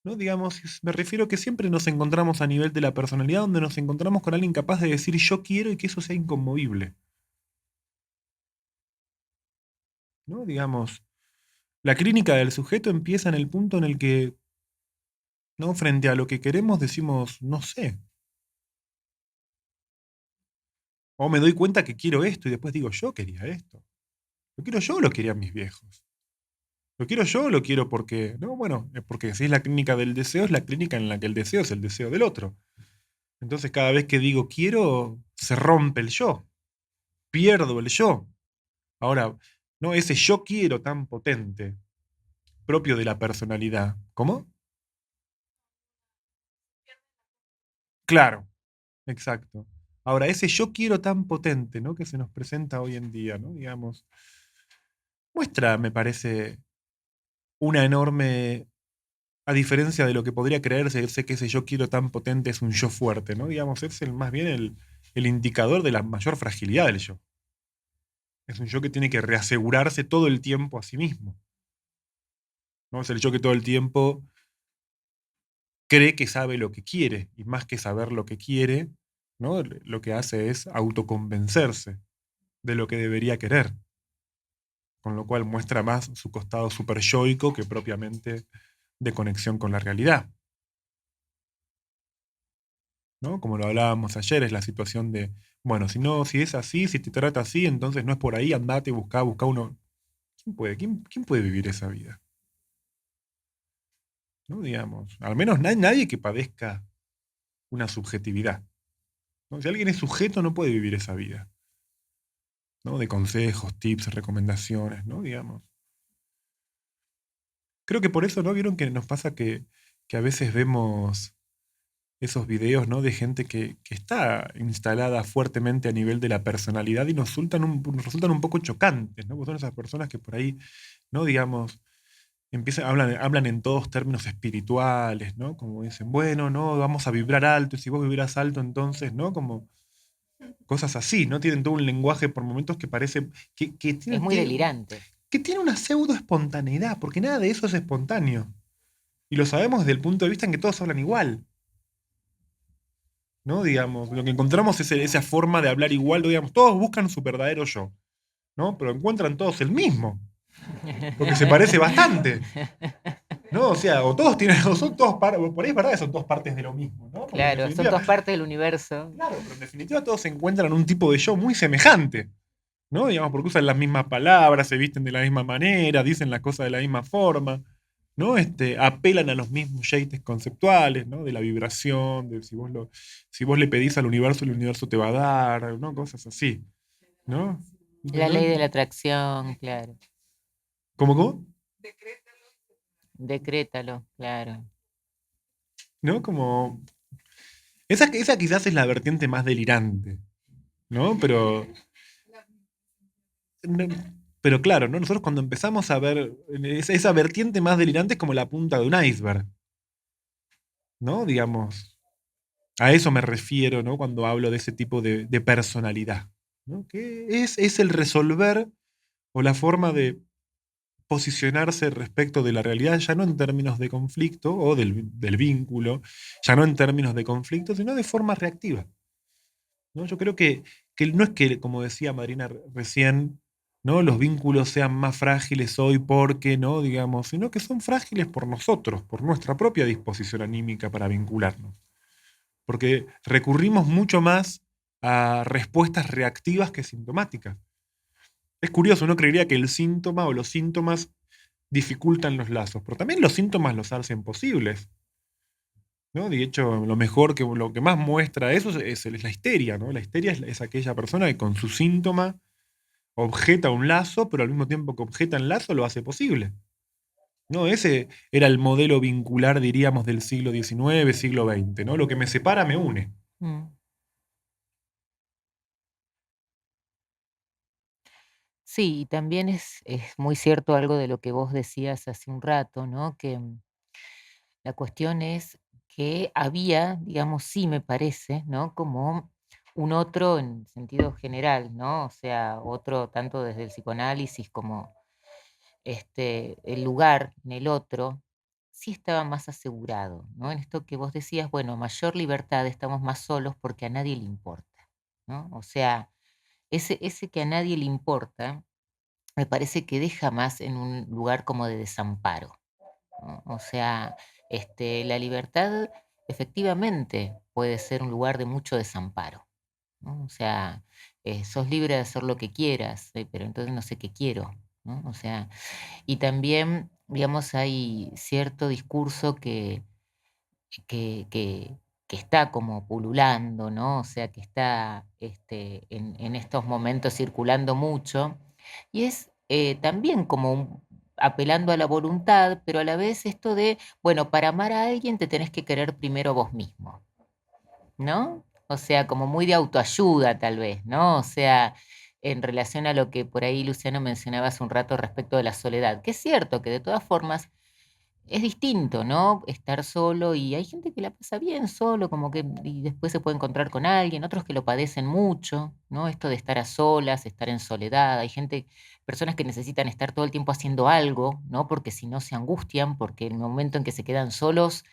¿no? Digamos, me refiero que siempre nos encontramos a nivel de la personalidad donde nos encontramos con alguien capaz de decir yo quiero y que eso sea inconmovible, ¿no? Digamos, la clínica del sujeto empieza en el punto en el que, ¿no? Frente a lo que queremos decimos, no sé, o me doy cuenta que quiero esto y después digo, yo quería esto, lo quiero yo o lo querían mis viejos. ¿Lo quiero yo o lo quiero porque? No, bueno, es porque si es la clínica del deseo, es la clínica en la que el deseo es el deseo del otro. Entonces, cada vez que digo quiero, se rompe el yo, pierdo el yo. Ahora, ¿no? Ese yo quiero tan potente, propio de la personalidad. ¿Cómo? Claro, exacto. Ahora, ese yo quiero tan potente, ¿no? Que se nos presenta hoy en día, ¿no? Digamos, muestra, me parece, una enorme. A diferencia de lo que podría creerse, sé que ese yo quiero tan potente es un yo fuerte, ¿no? Digamos, es más bien el indicador de la mayor fragilidad del yo. Es un yo que tiene que reasegurarse todo el tiempo a sí mismo, ¿no? Es el yo que todo el tiempo cree que sabe lo que quiere, y más que saber lo que quiere, ¿no? Lo que hace es autoconvencerse de lo que debería querer, con lo cual muestra más su costado superyoico que propiamente de conexión con la realidad. ¿No? Como lo hablábamos ayer, es la situación de, bueno, si no, si es así, si te trata así, entonces no es por ahí, andate, busca uno. ¿Quién puede vivir esa vida? ¿No? Digamos, al menos nadie que padezca una subjetividad, ¿no? Si alguien es sujeto, no puede vivir esa vida, ¿no? De consejos, tips, recomendaciones, ¿no? Digamos. Creo que por eso, ¿no? Vieron que nos pasa que a veces vemos esos videos, ¿no? De gente que está instalada fuertemente a nivel de la personalidad y nos resultan un poco chocantes, ¿no? Porque son esas personas que por ahí, ¿no? Digamos, hablan en todos términos espirituales, ¿no? Como dicen, bueno, no, vamos a vibrar alto, y si vos vibras alto, entonces, ¿no? Como cosas así, ¿no? Tienen todo un lenguaje por momentos que parece Es muy delirante. que tiene una pseudo espontaneidad, porque nada de eso es espontáneo. Y lo sabemos desde el punto de vista en que todos hablan igual. ¿No? Digamos, lo que encontramos es esa forma de hablar igual, digamos, todos buscan su verdadero yo, ¿no? Pero encuentran todos el mismo, porque se parece bastante, ¿no? O sea, o todos tienen, o son todos por ahí es verdad que son todas partes de lo mismo, ¿no? Porque en Claro, son definitiva, todas partes del universo. claro, pero en definitiva todos encuentran un tipo de yo muy semejante, ¿no? Digamos, porque usan las mismas palabras, se visten de la misma manera, dicen las cosas de la misma forma, ¿no? Apelan a los mismos yates conceptuales, ¿no? De la vibración, de si vos le pedís al universo, el universo te va a dar, ¿no? Cosas así, ¿no? La ¿No? ley de la atracción, claro. ¿Cómo? Decrétalo, claro. ¿No? Como. Esa quizás es la vertiente más delirante, ¿no? No, pero claro, ¿no? Nosotros cuando empezamos a ver esa vertiente más delirante es como la punta de un iceberg, ¿no? Digamos, a eso me refiero, ¿no? Cuando hablo de ese tipo de personalidad, ¿no? Que es el resolver o la forma de posicionarse respecto de la realidad, ya no en términos de conflicto o del vínculo, ya no en términos de conflicto, sino de forma reactiva. ¿no? Yo creo que no es que, como decía Marina recién, ¿no? Los vínculos sean más frágiles hoy porque, ¿no? Digamos, sino que son frágiles por nosotros, por nuestra propia disposición anímica para vincularnos. Porque recurrimos mucho más a respuestas reactivas que sintomáticas. Es curioso, uno creería que el síntoma o los síntomas dificultan los lazos, pero también los síntomas los hacen posibles, ¿no? De hecho, lo que más muestra eso es la histeria, ¿no? La histeria es aquella persona que con su síntoma objeta un lazo, pero al mismo tiempo que objeta el lazo lo hace posible. ¿No? Ese era el modelo vincular, diríamos, del siglo XIX, siglo XX, ¿no? Lo que me separa me une. Mm. Sí, y también es muy cierto algo de lo que vos decías hace un rato, ¿no? Que la cuestión es que había, digamos, sí me parece, ¿no? Como un otro en sentido general, ¿no? O sea, otro tanto desde el psicoanálisis como el lugar en el otro, sí estaba más asegurado, ¿no? En esto que vos decías, bueno, mayor libertad, estamos más solos porque a nadie le importa, ¿no? O sea, ese que a nadie le importa, me parece que deja más en un lugar como de desamparo, ¿no? O sea, la libertad efectivamente puede ser un lugar de mucho desamparo, ¿no? O sea, sos libre de hacer lo que quieras, pero entonces no sé qué quiero, ¿no? O sea, y también, digamos, hay cierto discurso que, que, que está como pululando, ¿no? O sea, que está en estos momentos circulando mucho, y es también como apelando a la voluntad, pero a la vez esto de, bueno, para amar a alguien te tenés que querer primero vos mismo, ¿no? O sea, como muy de autoayuda tal vez, ¿no? O sea, en relación a lo que por ahí Luciano mencionaba hace un rato respecto de la soledad, que es cierto que de todas formas es distinto, ¿no? Estar solo y hay gente que la pasa bien solo, como que y después se puede encontrar con alguien, otros que lo padecen mucho, ¿no? Esto de estar a solas, estar en soledad, hay gente, personas que necesitan estar todo el tiempo haciendo algo, ¿no? Porque si no se angustian, porque en el momento en que se quedan solos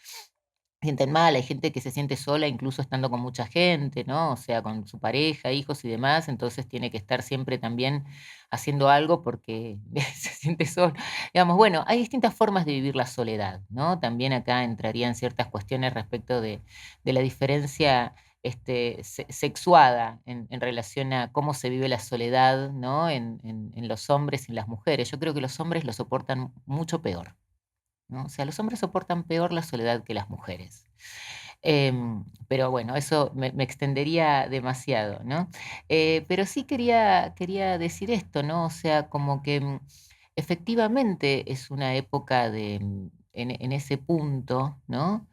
sienten mal, hay gente que se siente sola incluso estando con mucha gente, ¿no? O sea, con su pareja, hijos y demás, entonces tiene que estar siempre también haciendo algo porque se siente solo. Digamos, bueno, hay distintas formas de vivir la soledad, ¿no? También acá entrarían ciertas cuestiones respecto de la diferencia sexuada en relación a cómo se vive la soledad, ¿no? En los hombres y en las mujeres. Yo creo que los hombres lo soportan mucho peor, ¿no? O sea, los hombres soportan peor la soledad que las mujeres. Pero bueno, eso me extendería demasiado, ¿no? Pero sí quería decir esto, ¿no? O sea, como que efectivamente es una época en ese punto, ¿no?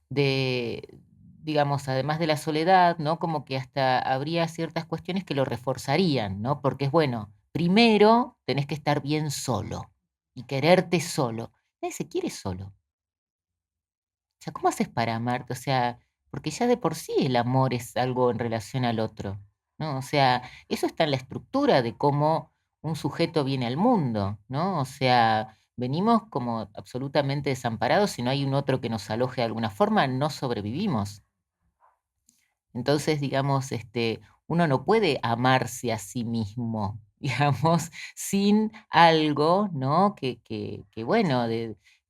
De, digamos, además de la soledad, ¿no? Como que hasta habría ciertas cuestiones que lo reforzarían, ¿no? Porque es bueno, primero tenés que estar bien solo y quererte solo. Nadie se quiere solo. O sea, ¿cómo haces para amarte? O sea, porque ya de por sí el amor es algo en relación al otro, ¿no? O sea, eso está en la estructura de cómo un sujeto viene al mundo, ¿no? O sea, venimos como absolutamente desamparados, si no hay un otro que nos aloje de alguna forma, no sobrevivimos. Entonces, digamos, uno no puede amarse a sí mismo, digamos, sin algo, ¿no? Que bueno,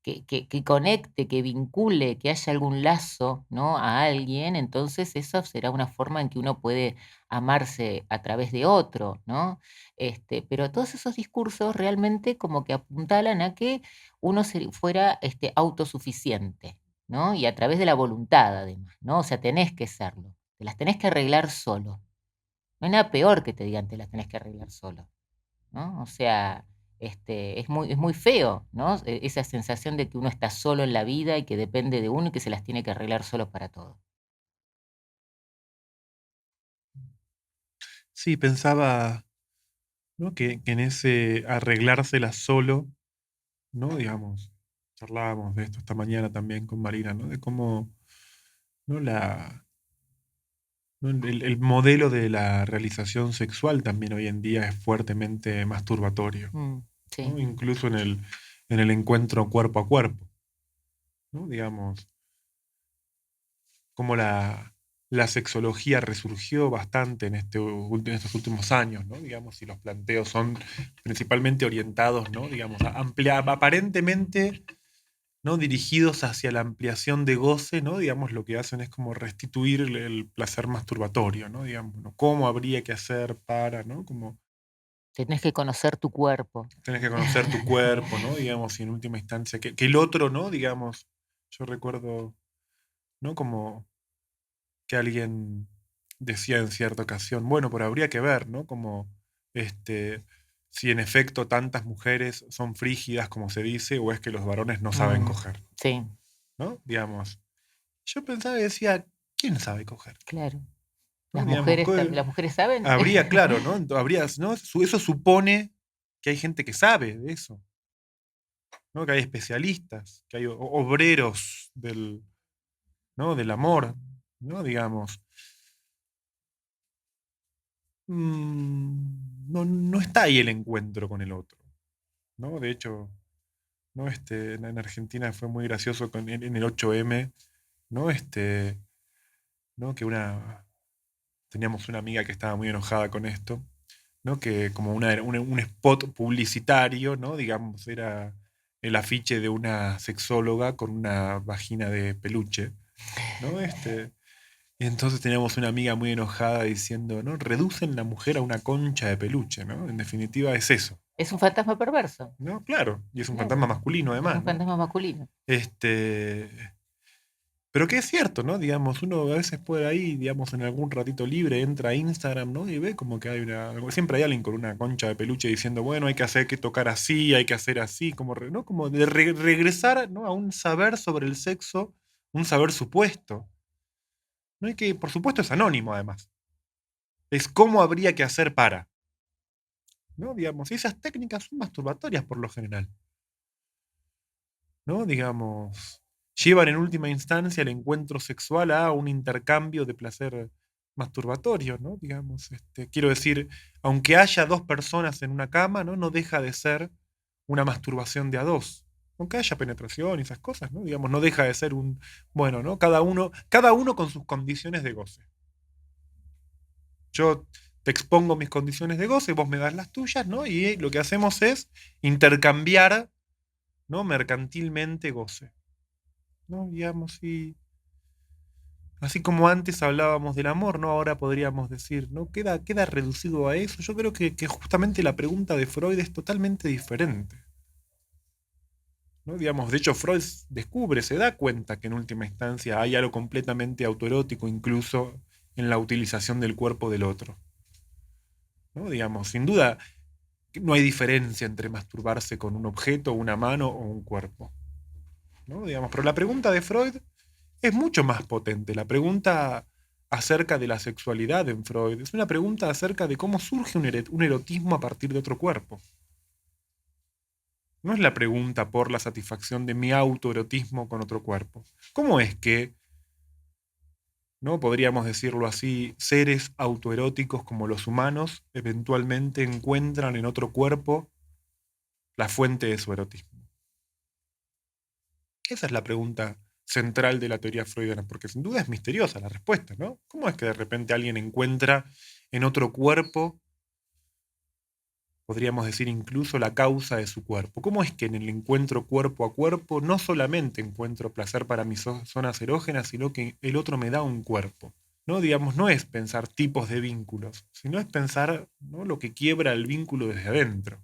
que conecte, que vincule, que haya algún lazo, ¿no? A alguien, entonces eso será una forma en que uno puede amarse a través de otro, ¿no? Pero todos esos discursos realmente como que apuntalan a que uno fuera autosuficiente, ¿no? Y a través de la voluntad, además, ¿no? O sea, tenés que serlo. Te las tenés que arreglar solo. No hay nada peor que te digan te las tenés que arreglar solo, ¿no? O sea, es muy feo, ¿no? Esa sensación de que uno está solo en la vida y que depende de uno y que se las tiene que arreglar solo para todo. Sí, pensaba, ¿no? Que en ese arreglárselas solo, ¿no? Digamos, charlábamos de esto esta mañana también con Marina, ¿no? De cómo, ¿no? ¿No? El modelo de la realización sexual también hoy en día es fuertemente masturbatorio, Mm, sí. ¿no? Incluso en el encuentro cuerpo a cuerpo, ¿no? Digamos, como la sexología resurgió bastante en estos últimos años, ¿no? Digamos, y los planteos son principalmente orientados, ¿no? Digamos, a ampliar, aparentemente, ¿no? Dirigidos hacia la ampliación de goce, ¿no? Digamos, lo que hacen es como restituir el placer masturbatorio, ¿no? Digamos, ¿no? ¿Cómo habría que hacer para, ¿no? Como Tenés que conocer tu cuerpo. tenés que conocer tu cuerpo, ¿no? Digamos, y en última instancia, que el otro, ¿no? Digamos, yo recuerdo, ¿no? Como que alguien decía en cierta ocasión, bueno, pero habría que ver, ¿no? Como, este, si en efecto tantas mujeres son frígidas, como se dice, o es que los varones no saben coger, Sí, ¿no? Digamos. Yo pensaba y decía, ¿quién sabe coger? claro. ¿No? Digamos, ¿Las mujeres saben? habría, claro, ¿no? Habría, ¿no? Eso supone que hay gente que sabe de eso, ¿no? Que hay especialistas, que hay obreros del, ¿no? Del amor, ¿no? Digamos. No está ahí el encuentro con el otro, ¿no? De hecho, ¿no? En Argentina fue muy gracioso en el 8M, ¿no? ¿No? Teníamos una amiga que estaba muy enojada con esto, ¿no? Que como un spot publicitario, ¿no? Digamos, era el afiche de una sexóloga con una vagina de peluche, ¿no? Y entonces teníamos una amiga muy enojada diciendo, ¿no? Reducen la mujer a una concha de peluche, ¿no? En definitiva es eso, Es un fantasma perverso. ¿no? Claro, y es un Claro. fantasma masculino Es además, un ¿no? fantasma masculino. Este, pero que es cierto, ¿no? Digamos, uno a veces puede ahí, digamos, en algún ratito libre, entra a Instagram, ¿no? Y ve como que siempre hay alguien con una concha de peluche diciendo, bueno, hay que hacer que tocar así, hay que hacer así, como, ¿no? Como de regresar, ¿no? A un saber sobre el sexo, un saber supuesto, ¿no? Y que, por supuesto, es anónimo además. Es cómo habría que hacer para, ¿no? Digamos, y esas técnicas son masturbatorias por lo general, ¿no? Digamos, llevan en última instancia el encuentro sexual a un intercambio de placer masturbatorio, ¿no? Digamos, quiero decir, aunque haya dos personas en una cama, ¿no? No deja de ser una masturbación de a dos. Aunque haya penetración y esas cosas, ¿no? Digamos, no deja de ser bueno, ¿no? Cada uno con sus condiciones de goce. Yo te expongo mis condiciones de goce, vos me das las tuyas, ¿no? Y lo que hacemos es intercambiar, ¿no? Mercantilmente goce, ¿no? Digamos, y así como antes hablábamos del amor, ¿no? Ahora podríamos decir, ¿no? Queda reducido a eso. Yo creo que justamente la pregunta de Freud es totalmente diferente, ¿no? Digamos, de hecho, Freud descubre, se da cuenta que en última instancia hay algo completamente autoerótico, incluso en la utilización del cuerpo del otro, ¿no? Digamos, sin duda, no hay diferencia entre masturbarse con un objeto, una mano o un cuerpo, ¿no? Digamos, pero la pregunta de Freud es mucho más potente. La pregunta acerca de la sexualidad en Freud es una pregunta acerca de cómo surge un erotismo a partir de otro cuerpo. No es la pregunta por la satisfacción de mi autoerotismo con otro cuerpo. ¿Cómo es que, no podríamos decirlo así, seres autoeróticos como los humanos eventualmente encuentran en otro cuerpo la fuente de su erotismo? Esa es la pregunta central de la teoría freudiana, porque sin duda es misteriosa la respuesta, ¿no? ¿Cómo es que de repente alguien encuentra en otro cuerpo, podríamos decir incluso la causa de su cuerpo? ¿Cómo es que en el encuentro cuerpo a cuerpo no solamente encuentro placer para mis zonas erógenas, sino que el otro me da un cuerpo? ¿No? Digamos, no es pensar tipos de vínculos, sino es pensar, ¿no? Lo que quiebra el vínculo desde adentro.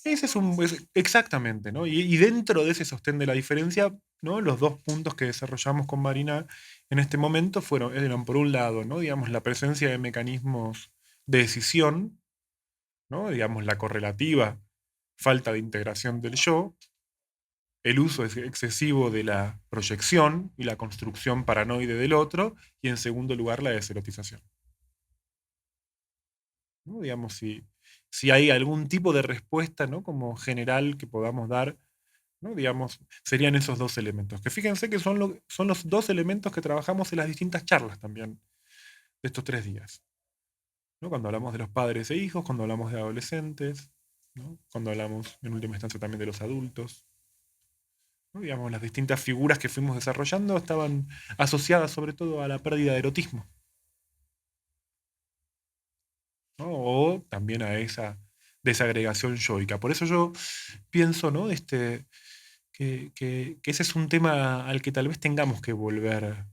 Ese es exactamente, ¿no? Y dentro de ese sostén de la diferencia, ¿no? Los dos puntos que desarrollamos con Marina en este momento eran, por un lado, ¿no? Digamos, la presencia de mecanismos de decisión, ¿no? Digamos, la correlativa falta de integración del yo, el uso excesivo de la proyección y la construcción paranoide del otro, y en segundo lugar, la deserotización, ¿no? Digamos, si hay algún tipo de respuesta, ¿no? Como general que podamos dar, ¿no? Digamos, serían esos dos elementos. Que fíjense que son los dos elementos que trabajamos en las distintas charlas también de estos 3 días, ¿no? Cuando hablamos de los padres e hijos, cuando hablamos de adolescentes, ¿no? Cuando hablamos en última instancia también de los adultos, ¿no? Digamos, las distintas figuras que fuimos desarrollando estaban asociadas sobre todo a la pérdida de erotismo, ¿no? O también a esa desagregación yoica. Por eso yo pienso, ¿no? Que ese es un tema al que tal vez tengamos que volver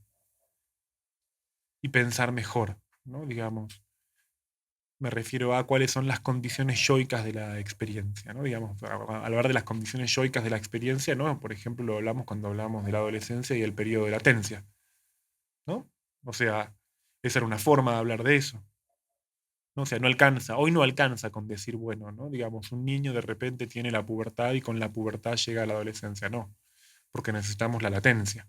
y pensar mejor, ¿no? Digamos, me refiero a cuáles son las condiciones yoicas de la experiencia, ¿no? Digamos, al hablar de las condiciones yoicas de la experiencia, ¿no? Por ejemplo, lo hablamos cuando hablamos de la adolescencia y el periodo de latencia, ¿no? O sea, esa era una forma de hablar de eso, ¿no? O sea, no alcanza, hoy no alcanza con decir, bueno, ¿no? Digamos, un niño de repente tiene la pubertad y con la pubertad llega a la adolescencia, no, porque necesitamos la latencia,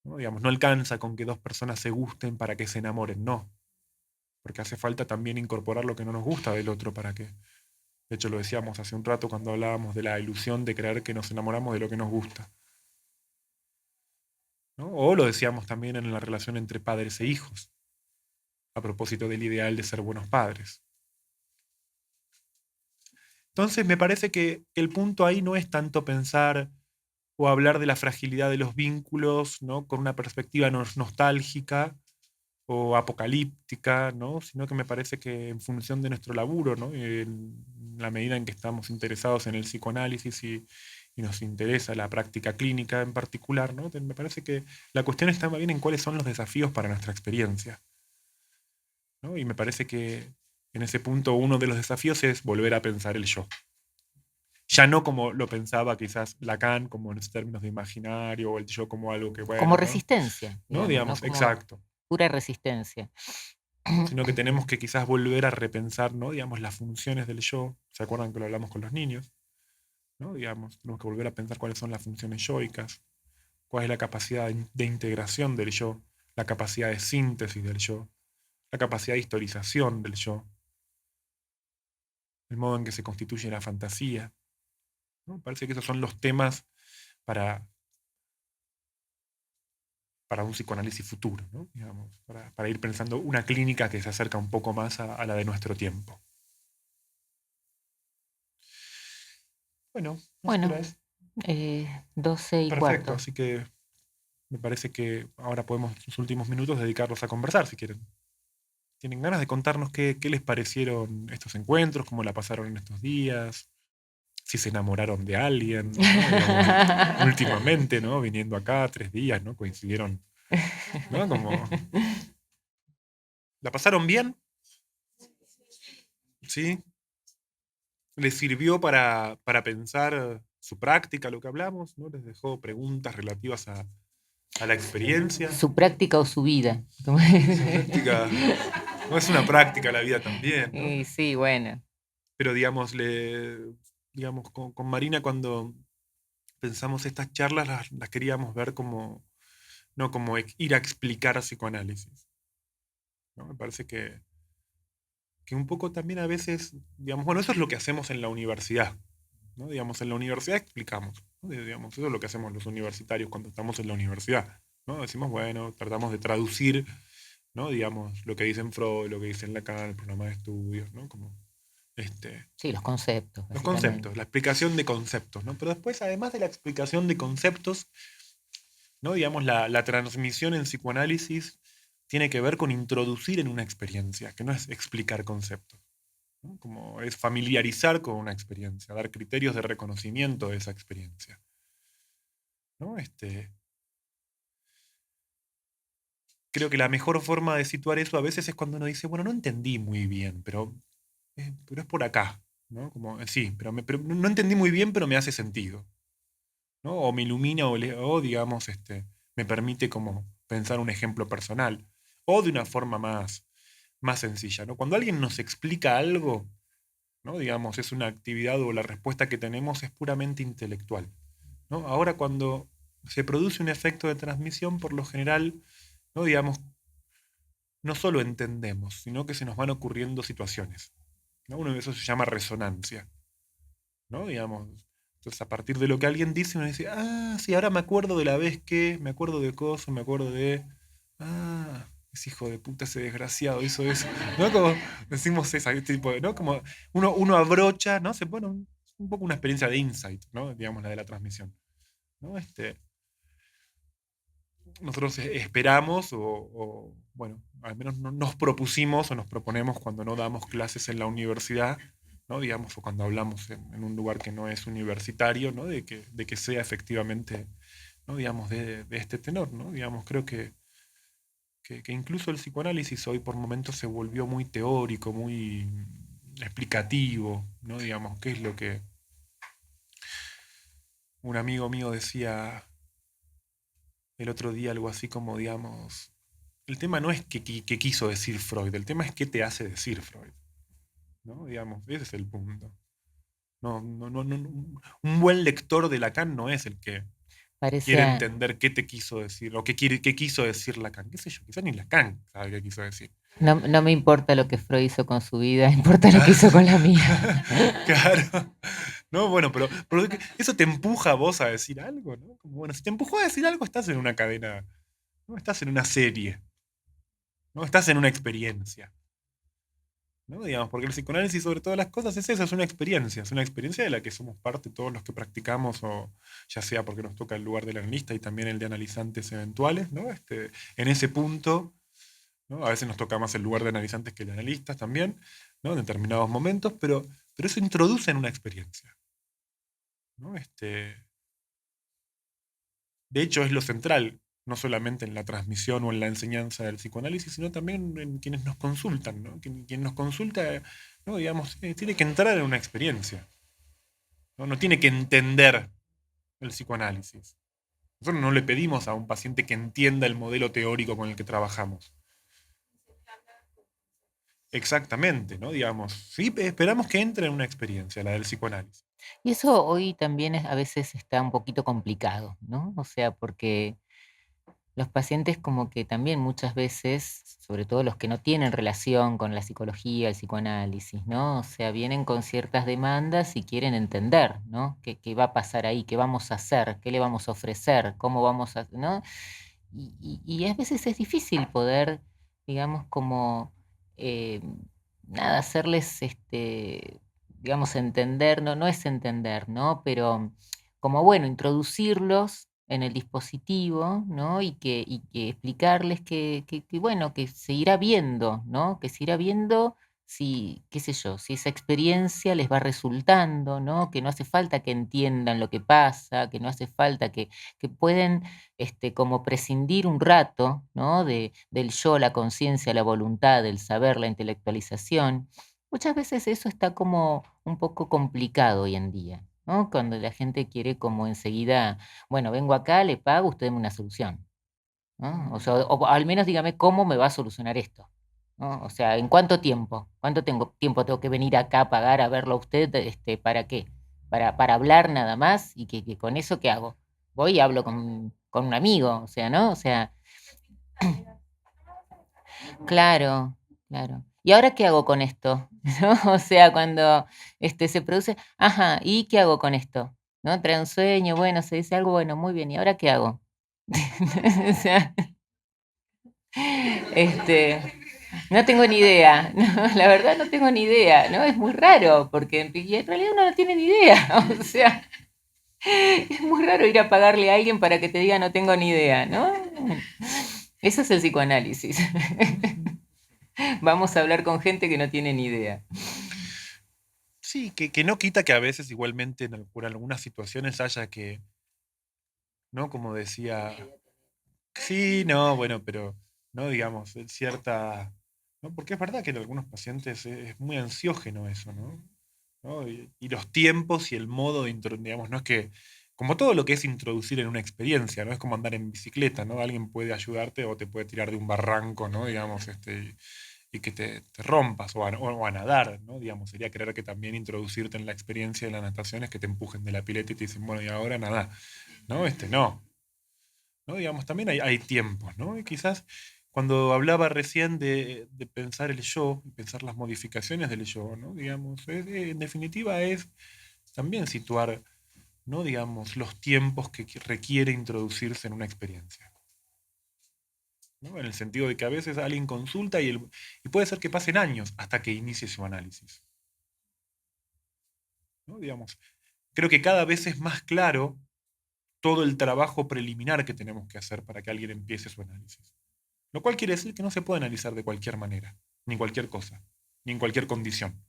¿no? Digamos, no alcanza con que dos personas se gusten para que se enamoren, no, porque hace falta también incorporar lo que no nos gusta del otro para que, de hecho lo decíamos hace un rato cuando hablábamos de la ilusión de creer que nos enamoramos de lo que nos gusta, ¿no? O lo decíamos también en la relación entre padres e hijos, a propósito del ideal de ser buenos padres. Entonces me parece que el punto ahí no es tanto pensar o hablar de la fragilidad de los vínculos, ¿no? Con una perspectiva nostálgica o apocalíptica, ¿no? Sino que me parece que en función de nuestro laburo, ¿no? En la medida en que estamos interesados en el psicoanálisis y nos interesa la práctica clínica en particular, ¿no? Me parece que la cuestión está más bien en cuáles son los desafíos para nuestra experiencia, ¿no? Y me parece que en ese punto uno de los desafíos es volver a pensar el yo. Ya no como lo pensaba quizás Lacan, como en términos de imaginario, o el yo como algo que, bueno, Como ¿no? resistencia, ¿No? Digamos, como exacto. pura resistencia. Sino que tenemos que quizás volver a repensar, ¿no? Digamos, las funciones del yo. ¿Se acuerdan que lo hablamos con los niños? ¿No? Digamos, tenemos que volver a pensar cuáles son las funciones yoicas, cuál es la capacidad de integración del yo, la capacidad de síntesis del yo, la capacidad de historización del yo, el modo en que se constituye la fantasía, ¿no? Parece que esos son los temas para, para un psicoanálisis futuro, ¿no? Digamos, para ir pensando una clínica que se acerca un poco más a la de nuestro tiempo. Bueno, no sé qué Bueno, hora es. 12:15. Perfecto, así que me parece que ahora podemos los últimos minutos dedicarlos a conversar, si quieren. ¿Tienen ganas de contarnos qué les parecieron estos encuentros, cómo la pasaron en estos días? Si se enamoraron de alguien, ¿no? Digamos, últimamente, ¿no? Viniendo acá 3 días, ¿no? Coincidieron, ¿no? Como, ¿la pasaron bien? ¿Sí? ¿Les sirvió para pensar su práctica, lo que hablamos? ¿No? ¿Les dejó preguntas relativas a la experiencia? Su práctica o su vida. Su práctica, no es una práctica la vida también, ¿no? Y sí, bueno. Pero digamos, digamos con Marina cuando pensamos estas charlas las queríamos ver como, no como ir a explicar psicoanálisis, ¿no? Me parece que un poco también a veces, digamos, bueno, eso es lo que hacemos en la universidad, ¿no? Digamos, en la universidad explicamos, ¿no? Digamos, eso es lo que hacemos los universitarios cuando estamos en la universidad, ¿no? Decimos, bueno, tratamos de traducir, ¿no? Digamos, lo que dicen Freud, lo que dicen Lacan, el programa de estudios, ¿no? Como, Sí, los conceptos, los básicamente. conceptos, la explicación de conceptos, ¿no? Pero después, además de la explicación de conceptos, ¿no? Digamos, la transmisión en psicoanálisis tiene que ver con introducir en una experiencia, que no es explicar conceptos, ¿no? Como es familiarizar con una experiencia, dar criterios de reconocimiento de esa experiencia, ¿no? Creo que la mejor forma de situar eso a veces es cuando uno dice, bueno, no entendí muy bien, pero es por acá, ¿no? Como, sí, pero no entendí muy bien, pero me hace sentido, ¿no? O me ilumina o digamos, me permite como pensar un ejemplo personal, o de una forma más sencilla, ¿no? Cuando alguien nos explica algo, ¿no? Digamos, es una actividad o la respuesta que tenemos es puramente intelectual, ¿no? Ahora cuando se produce un efecto de transmisión, por lo general, ¿no? Digamos, no solo entendemos, sino que se nos van ocurriendo situaciones, ¿no? Uno de esos se llama resonancia, ¿no? Digamos, entonces a partir de lo que alguien dice, uno dice, ah, sí, ahora me acuerdo de la vez que, me acuerdo de cosas, me acuerdo de, ah, ese hijo de puta, ese desgraciado hizo eso, ¿no? Como decimos ese tipo, ¿no? Como uno abrocha, ¿no? Bueno, un poco una experiencia de insight, ¿no? Digamos, la de la transmisión, ¿no? Nosotros esperamos bueno, al menos nos propusimos o nos proponemos cuando no damos clases en la universidad, ¿no? Digamos, o cuando hablamos en un lugar que no es universitario, ¿no? De que sea efectivamente, ¿no? Digamos, de este tenor, ¿no? Digamos, creo que incluso el psicoanálisis hoy por momentos se volvió muy teórico, muy explicativo, ¿no? Digamos, qué es lo que un amigo mío decía el otro día, algo así como, digamos, el tema no es qué quiso decir Freud, el tema es qué te hace decir Freud, ¿no? Digamos, ese es el punto. Un buen lector de Lacan no es el que Parece quiere a- entender qué te quiso decir, o qué quiso decir Lacan, qué sé yo, quizás ni Lacan sabe qué quiso decir. no me importa lo que Freud hizo con su vida, importa lo que Claro, hizo con la mía. claro. No, bueno, pero eso te empuja a vos a decir algo, ¿no? Como, bueno, si te empujó a decir algo, estás en una cadena, no estás en una serie, no estás en una experiencia, ¿no? Digamos, porque el psicoanálisis sobre todas las cosas es eso, es una experiencia de la que somos parte todos los que practicamos, o ya sea porque nos toca el lugar del analista y también el de analizantes eventuales, ¿no? En ese punto, ¿no? A veces nos toca más el lugar de analizantes que el de analistas también, ¿no? En determinados momentos, pero eso introduce en una experiencia, ¿no? De hecho, es lo central, no solamente en la transmisión o en la enseñanza del psicoanálisis, sino también en quienes nos consultan, ¿no? Quien nos consulta, ¿no? Digamos, tiene que entrar en una experiencia, ¿no? No tiene que entender el psicoanálisis. Nosotros no le pedimos a un paciente que entienda el modelo teórico con el que trabajamos. Exactamente, ¿no? Digamos, sí, esperamos que entre en una experiencia, la del psicoanálisis. Y eso hoy también a veces está un poquito complicado, ¿no? O sea, porque los pacientes como que también muchas veces, sobre todo los que no tienen relación con la psicología, el psicoanálisis, ¿no? O sea, vienen con ciertas demandas y quieren entender, ¿no? ¿Qué va a pasar ahí? ¿Qué vamos a hacer? ¿Qué le vamos a ofrecer? ¿Cómo vamos a, ¿no? Y a veces es difícil poder, digamos, como, eh, nada, hacerles, digamos, entender, no es entender, ¿no? Pero como, bueno, introducirlos en el dispositivo, ¿no? Y que explicarles que, bueno, que se irá viendo, ¿no? Que se irá viendo si, qué sé yo, si esa experiencia les va resultando, ¿no? Que no hace falta que entiendan lo que pasa, que no hace falta que pueden como prescindir un rato, ¿no? Del yo, la conciencia, la voluntad, el saber, la intelectualización. Muchas veces eso está como un poco complicado hoy en día, ¿no? Cuando la gente quiere como enseguida, bueno, vengo acá, le pago, usted deme una solución, ¿no? O sea, o al menos dígame cómo me va a solucionar esto, ¿no? O sea, ¿en cuánto tiempo? ¿Tiempo tengo que venir acá a pagar a verlo a usted? ¿Para qué? Para hablar nada más y que con eso, ¿qué hago? Voy y hablo con un amigo, o sea, ¿no? O sea, claro, claro. ¿Y ahora qué hago con esto? ¿No? O sea, cuando se produce, ajá, ¿y qué hago con esto? ¿No? Trae un sueño, bueno, se dice algo, bueno, muy bien, ¿y ahora qué hago? O sea, este, no tengo ni idea, no, la verdad no tengo ni idea, ¿no? Es muy raro, porque en realidad uno no tiene ni idea, o sea, es muy raro ir a pagarle a alguien para que te diga no tengo ni idea, ¿no? Eso es el psicoanálisis. Vamos a hablar con gente que no tiene ni idea. Sí, que no quita que a veces igualmente por algunas situaciones haya que, ¿no? Como decía, sí, no, bueno, pero, ¿no? Digamos, cierta, ¿no? Porque es verdad que en algunos pacientes es muy ansiógeno eso, ¿no? ¿No? Y los tiempos y el modo de digamos, no es que, como todo lo que es introducir en una experiencia, ¿no? Es como andar en bicicleta, ¿no? Alguien puede ayudarte o te puede tirar de un barranco, ¿no? Digamos, y que te rompas, o a nadar, ¿no? Digamos, sería creer que también introducirte en la experiencia de la natación es que te empujen de la pileta y te dicen, bueno, y ahora nada, ¿no? No. ¿No? Digamos, también hay tiempos, ¿no? Y quizás cuando hablaba recién de pensar el yo, y pensar las modificaciones del yo, ¿no? Digamos, en definitiva es también situar, ¿no? Digamos, los tiempos que requiere introducirse en una experiencia, ¿no? En el sentido de que a veces alguien consulta y puede ser que pasen años hasta que inicie su análisis. ¿no? Digamos, creo que cada vez es más claro todo el trabajo preliminar que tenemos que hacer para que alguien empiece su análisis. Lo cual quiere decir que no se puede analizar de cualquier manera, ni cualquier cosa, ni en cualquier condición.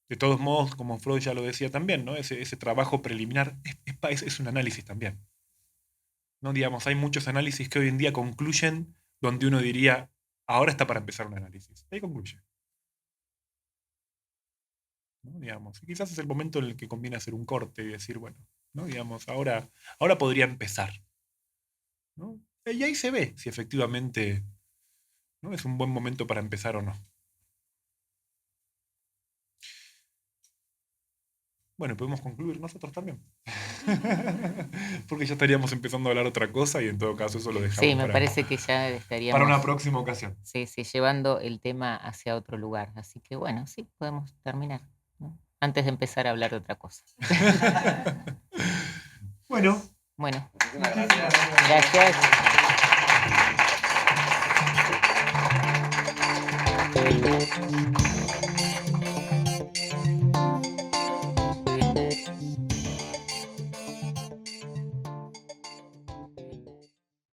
De todos modos, como Freud ya lo decía también, ¿no? Ese trabajo preliminar es un análisis también. ¿No? Digamos, hay muchos análisis que hoy en día concluyen donde uno diría, ahora está para empezar un análisis. Ahí concluye. ¿No? Digamos, y quizás es el momento en el que conviene hacer un corte y decir, bueno, ¿no? Digamos, ahora podría empezar. ¿No? Y ahí se ve si efectivamente, ¿no? Es un buen momento para empezar o no. Bueno, podemos concluir nosotros también. Porque ya estaríamos empezando a hablar otra cosa y en todo caso eso lo Sí, dejamos me parece que ya para una estaríamos, próxima ocasión. sí, llevando el tema hacia otro lugar. Así que bueno, sí, podemos terminar, ¿no? Antes de empezar a hablar de otra cosa. Bueno, Bueno, Muchísimas gracias. gracias.